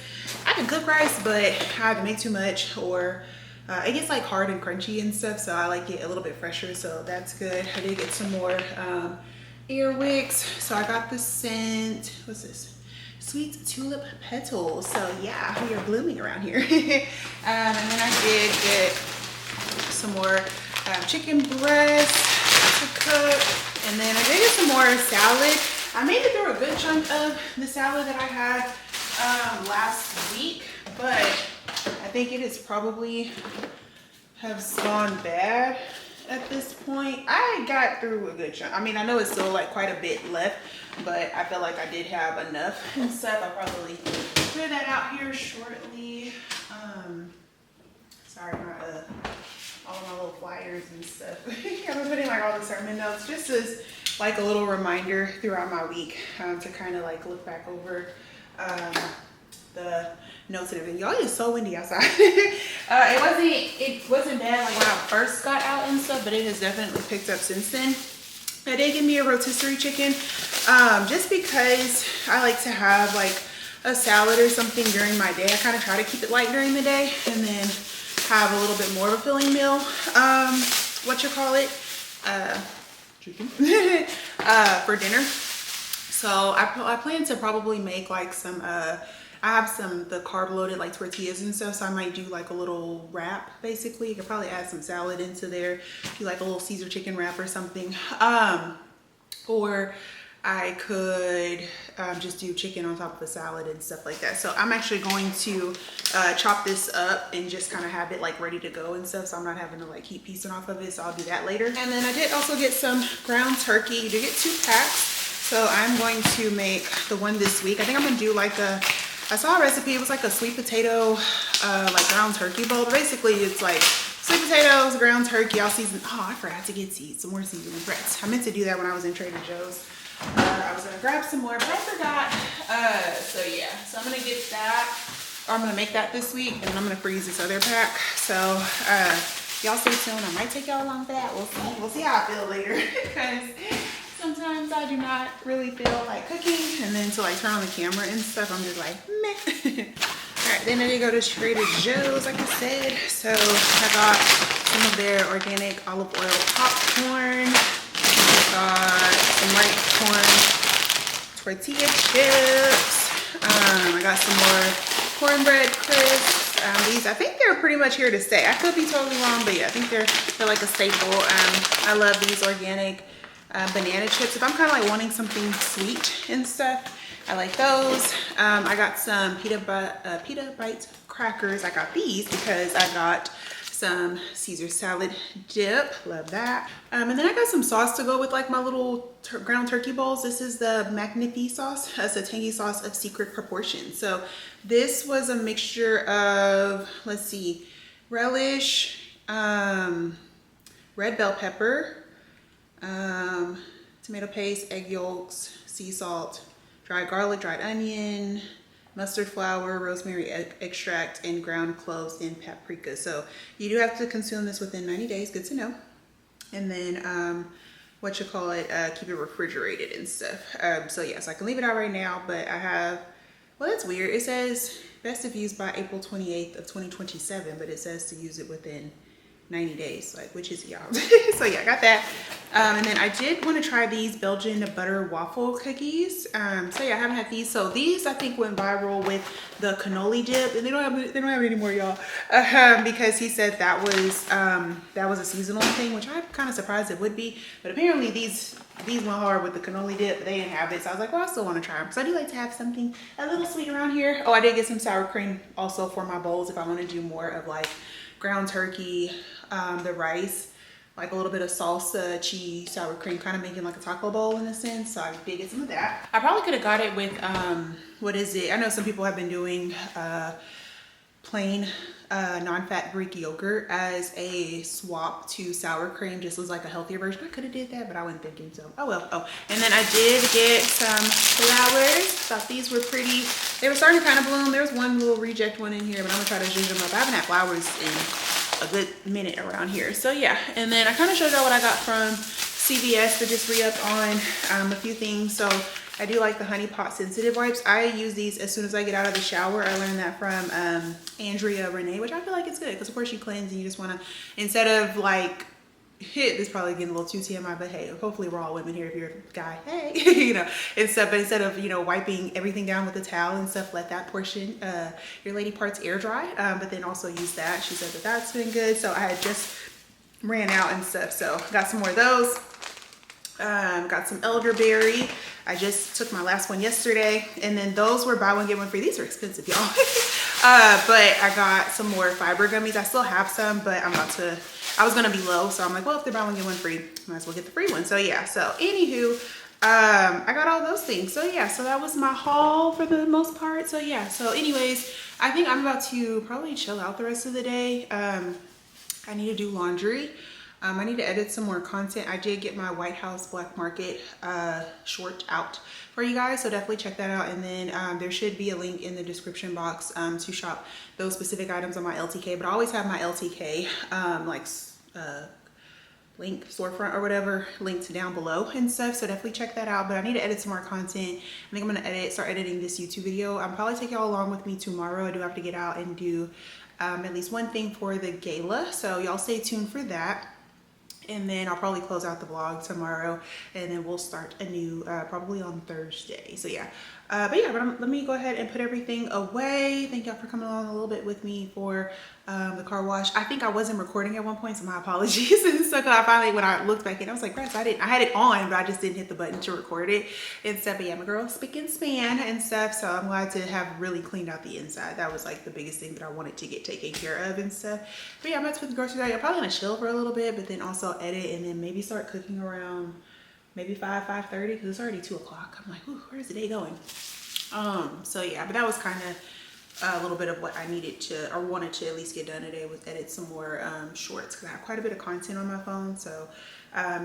Speaker 1: I can cook rice, but I have to make too much, or it gets like hard and crunchy and stuff, so I like it a little bit fresher, so that's good. I did get some more ear wicks. So I got the scent, what's this? Sweet Tulip Petals. So yeah, we are blooming around here. And then I did get some more chicken breast to cook. And then I did get some more salad. I made it through a good chunk of the salad that I had last week, but I think it is probably have gone bad at this point. I got through a good chunk. I mean, I know it's still like quite a bit left, but I feel like I did have enough and stuff. I'll probably clear that out here shortly. Sorry, all of my little flyers and stuff. I've been putting like all the sermon notes just as like a little reminder throughout my week to kind of like look back over the notes and everything. Y'all, it's so windy outside. It wasn't bad like when I first got out and stuff, but it has definitely picked up since then. I did give me a rotisserie chicken just because I like to have like a salad or something during my day. I kind of try to keep it light during the day and then have a little bit more of a filling meal, chicken for dinner. So I plan to probably make like some I have the carb loaded like tortillas and stuff, so I might do like a little wrap basically. You could probably add some salad into there, do like a little Caesar chicken wrap or something. Or I could just do chicken on top of the salad and stuff like that. So I'm actually going to chop this up and just kind of have it like ready to go and stuff, so I'm not having to like keep piecing off of it. So I'll do that later. And then I did also get some ground turkey. You did get 2 packs. So I'm going to make the one this week. I think I'm gonna do like I saw a recipe, it was like a sweet potato, like ground turkey bowl. But basically it's like sweet potatoes, ground turkey, all seasoned. Oh, I forgot to get some more seasoning breads. I meant to do that when I was in Trader Joe's. I was gonna grab some more, but I forgot. So yeah, so I'm gonna get that, or I'm gonna make that this week, and then I'm gonna freeze this other pack. So y'all stay tuned. I might take y'all along for that. We'll see how I feel later. Because sometimes I do not really feel like cooking, and then to like turn on the camera and stuff, I'm just like, meh. All right, then I did go to Trader Joe's, like I said. So I got some of their organic olive oil popcorn. I got some white corn tortilla chips. I got some more cornbread crisps. These, I think they're pretty much here to stay. I could be totally wrong, but yeah, I think they're like a staple. I love these organic banana chips. If I'm kind of like wanting something sweet and stuff, I like those. I got some pita bite crackers. I got these because I got some Caesar salad dip, love that. And then I got some sauce to go with like my little ground turkey bowls. This is the Magnifi sauce. It's a tangy sauce of secret proportion. So this was a mixture of, let's see, relish, red bell pepper, tomato paste, egg yolks, sea salt, dried garlic, dried onion, mustard flour, rosemary extract, and ground cloves and paprika. So you do have to consume this within 90 days, good to know. And then keep it refrigerated and stuff. So yeah, so I can leave it out right now, but I have, well, that's weird. It says best if used by April 28th of 2027, but it says to use it within 90 days, like, which is y'all. So yeah, I got that. And then I did want to try these Belgian butter waffle cookies. So yeah, I haven't had these. So these I think went viral with the cannoli dip, and they don't have it anymore, y'all, because he said that was a seasonal thing, which I'm kind of surprised it would be. But apparently these went hard with the cannoli dip. They didn't have it, so I was like, well, I still want to try them. So I do like to have something a little sweet around here. Oh, I did get some sour cream also for my bowls if I want to do more of like ground turkey, the rice, like a little bit of salsa, cheese, sour cream, kind of making like a taco bowl in a sense. So I did get some of that. I probably could have got it with, what is it? I know some people have been doing plain non-fat Greek yogurt as a swap to sour cream, just as like a healthier version. I could have did that, but I wasn't thinking so. Oh well. Oh, and then I did get some flowers. Thought these were pretty. They were starting to kind of bloom. There's one little reject one in here, but I'm gonna try to zhuzh them up. I haven't had flowers in a good minute around here. So yeah, and then I kind of showed y'all what I got from CVS to just re-up on a few things. So I do like the Honey Pot sensitive wipes. I use these as soon as I get out of the shower. I learned that from Andrea Renee, which I feel like it's good because of course you cleanse and you just want to, instead of like, this probably getting a little too TMI, but hey, hopefully we're all women here. If you're a guy, hey, you know, and stuff. But instead of, you know, wiping everything down with a towel and stuff, let that portion, your lady parts air dry. But then also use that. She said that that's been good. So I had just ran out and stuff. So got some more of those. Got some elderberry. I just took my last one yesterday, and then those were buy one get one free. These are expensive, y'all. But I got some more fiber gummies. I still have some, but I was gonna be low, so I'm like, well, if they're buy one get one free, might as well get the free one. So yeah, so anywho, I got all those things. So yeah, so that was my haul for the most part. So yeah, so anyways, I think I'm about to probably chill out the rest of the day. I need to do laundry. I need to edit some more content. I did get my White House Black Market short out for you guys, so definitely check that out. And then there should be a link in the description box to shop those specific items on my LTK. But I always have my LTK link, storefront or whatever, linked down below and stuff, so definitely check that out. But I need to edit some more content. I think I'm gonna start editing this YouTube video. I'll probably take y'all along with me tomorrow. I do have to get out and do at least one thing for the gala, so y'all stay tuned for that. And then I'll probably close out the vlog tomorrow, and then we'll start a new probably on Thursday. So yeah, but let me go ahead and put everything away. Thank y'all for coming along a little bit with me for the car wash. I think I wasn't recording at one point, so my apologies. And so I finally, when I looked back in, I was like, crap, I had it on, but I just didn't hit the button to record it and stuff. But yeah, my girl spick and span and stuff. So I'm glad to have really cleaned out the inside. That was like the biggest thing that I wanted to get taken care of and stuff. But yeah, I'm about to put the groceries out. I'm probably gonna chill for a little bit, but then also edit, and then maybe start cooking around maybe 5:30, because it's already 2 o'clock. I'm like, where's the day going? So yeah, but that was kind of a little bit of what I needed to, or wanted to at least get done today, was edit some more shorts, because I have quite a bit of content on my phone. So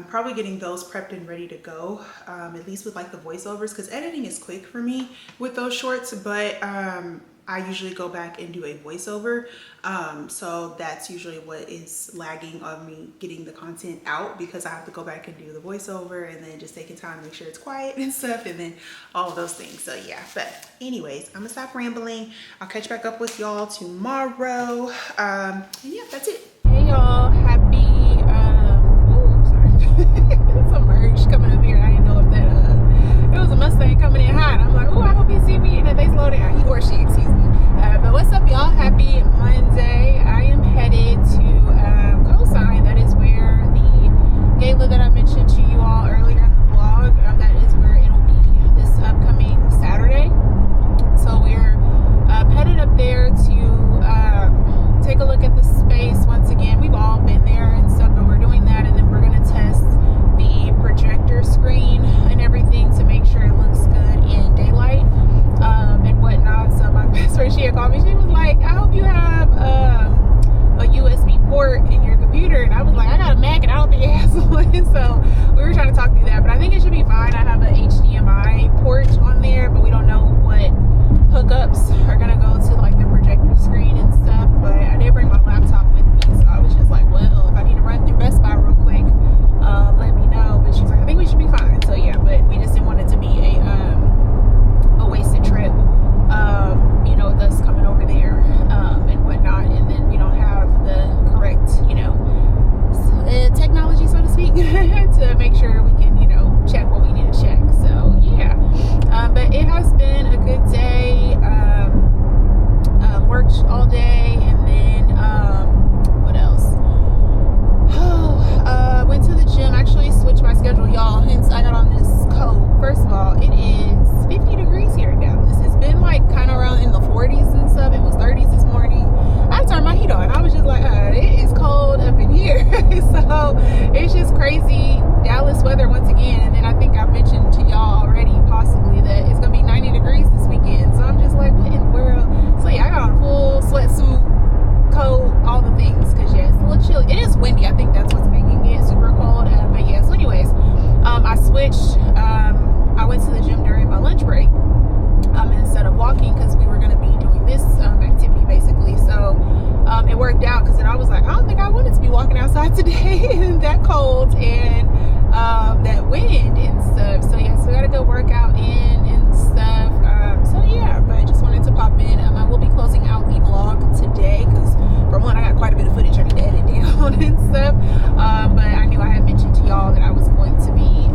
Speaker 1: probably getting those prepped and ready to go, at least with like the voiceovers, because editing is quick for me with those shorts, but I usually go back and do a voiceover. So that's usually what is lagging on me getting the content out, because I have to go back and do the voiceover and then just taking time to make sure it's quiet and stuff, and then all of those things. So yeah, but anyways, I'm gonna stop rambling. I'll catch back up with y'all tomorrow. And yeah, that's it.
Speaker 4: Hey y'all, happy some merch coming up here. I didn't know if that it was a Mustang coming in hot. I'm like, oh, I hope he see me, and that they slow down. He or she, excuse me. But what's up, y'all? Happy Monday. And so we were trying to talk through that, but I think it should be fine. I have an HDMI port on there, but we don't know what hookups are gonna go to like the projector screen and stuff. But I did bring my laptop with me, so I was just like, well, if I need to run through Best Buy real quick, let me know. But she's like, I think we should be fine. So yeah, but we just didn't want it to be a wasted trip, you know, with us coming over there and whatnot, and then we don't have the correct, you know, technology, so to speak, to make sure we can, you know, check what we need to check. So yeah, but it has been a good day. Worked all day, and then what else? Went to the gym. Actually switched my schedule, y'all, hence I got on this coat. First of all, it is 50 degrees here in Dallas. It's been like kind of around in the 40s and stuff. It was 30s this morning. I turned my heat on. I was just like, it is cold up in here. So it's just crazy Dallas weather once again. And then I think I mentioned to y'all already possibly that it's gonna be 90 degrees this weekend. So I'm just like, what in the world? So yeah, I got on a full sweatsuit, coat, all the things, because yeah, it's a little chilly. It is windy. I think that's what's making it super cold. But yeah, so anyways, I switched. I went to the gym during my lunch break instead of walking, because we were going to be doing this activity basically. So it worked out, because then I was like, I don't think I wanted to be walking outside today in that cold and that wind and stuff. So yeah, so I got to go work out and stuff. So yeah, but I just wanted to pop in. I will be closing out the vlog today, because for one, I got quite a bit of footage I need to edit down and stuff. But I knew I had mentioned to y'all that I was going to be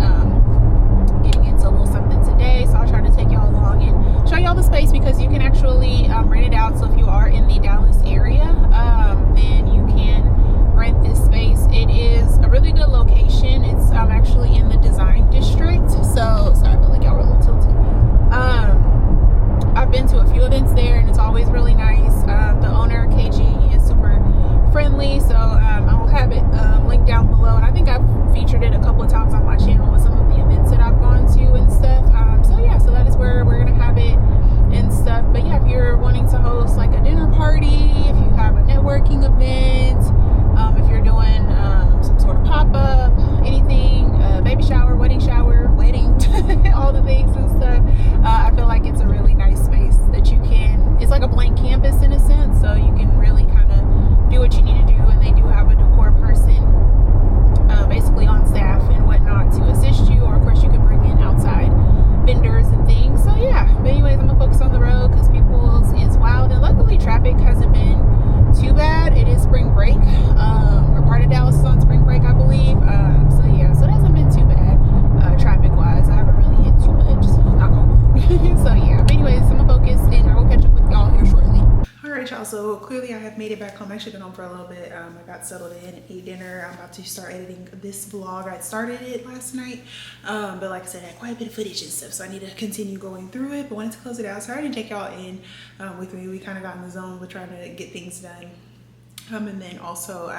Speaker 4: getting into a little something today, so I'll try to take y'all along and show y'all the space, because you can actually rent it out. So if you are in the Dallas area, then you can rent this space. It is a really good location. It's actually in the design district. So sorry, I feel like y'all were a little tilted. I've been to a few events there, and it's always really nice. The owner, KG, is super friendly, so I will have it linked down below. And I think I've featured it a couple of times on my channel with some of the events that I've gone to and stuff. So yeah, so that is where we're gonna have it and stuff. But yeah, if you're wanting to host like a dinner party, if you have a networking event, if you're doing some sort of pop-up, anything, baby shower, wedding, all the things and stuff, I feel like it's a really nice space that you can, it's like a blank canvas in a sense, so you can really kind of do what you need to do. And they do have a decor person basically on staff and whatnot to assist you, or of course you can bring in outside vendors and things. So yeah, but anyways, I'm gonna focus on the road, because Peoples is wild, and luckily traffic hasn't been too bad. It is spring break, or part of Dallas is on spring break, I believe. So yeah, so it hasn't been too bad traffic wise. I haven't really hit too much, knock on wood. So yeah, but anyways, I'm gonna focus, and I will catch up with y'all here shortly.
Speaker 1: All right, y'all, so clearly I have made it back home. I actually been home for a little bit. I got settled in, ate dinner. I'm about to start editing this vlog. I started it last night, but like I said, I had quite a bit of footage and stuff, so I need to continue going through it, but wanted to close it out. So I didn't take y'all in with me. We kind of got in the zone with trying to get things done. And then also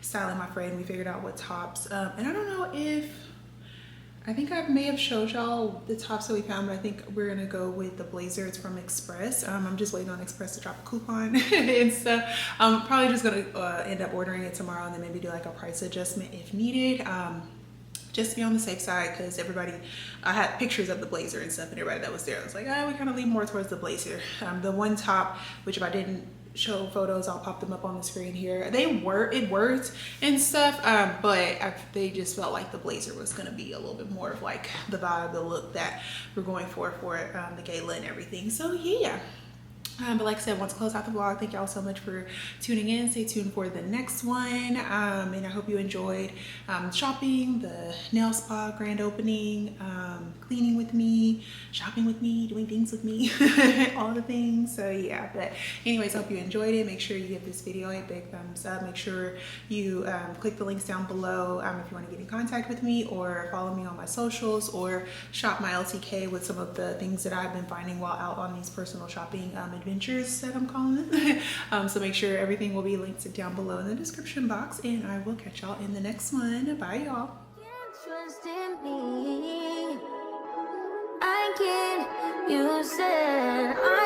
Speaker 1: styling my friend, we figured out what tops. And I don't know if, I think I may have showed y'all the tops that we found, but I think we're gonna go with the blazer. It's from Express. I'm just waiting on Express to drop a coupon and stuff. I'm probably just gonna end up ordering it tomorrow, and then maybe do like a price adjustment if needed. Just to be on the safe side, because I had pictures of the blazer and stuff, and everybody that was there, I was like, we kind of lean more towards the blazer. The one top, which if I didn't show photos, I'll pop them up on the screen here. It worked and stuff, but they just felt like the blazer was gonna be a little bit more of like the vibe, the look that we're going for the gala and everything. So yeah. But like I said, once I close out the vlog, thank y'all so much for tuning in. Stay tuned for the next one. And I hope you enjoyed shopping, the nail spa grand opening, cleaning with me, shopping with me, doing things with me, all the things. So yeah, but anyways, I hope you enjoyed it. Make sure you give this video a big thumbs up. Make sure you click the links down below if you want to get in contact with me, or follow me on my socials, or shop my LTK with some of the things that I've been finding while out on these personal shopping adventures that I'm calling them. So make sure everything will be linked down below in the description box, and I will catch y'all in the next one. Bye y'all.
Speaker 3: Trust in me. I can't. You said I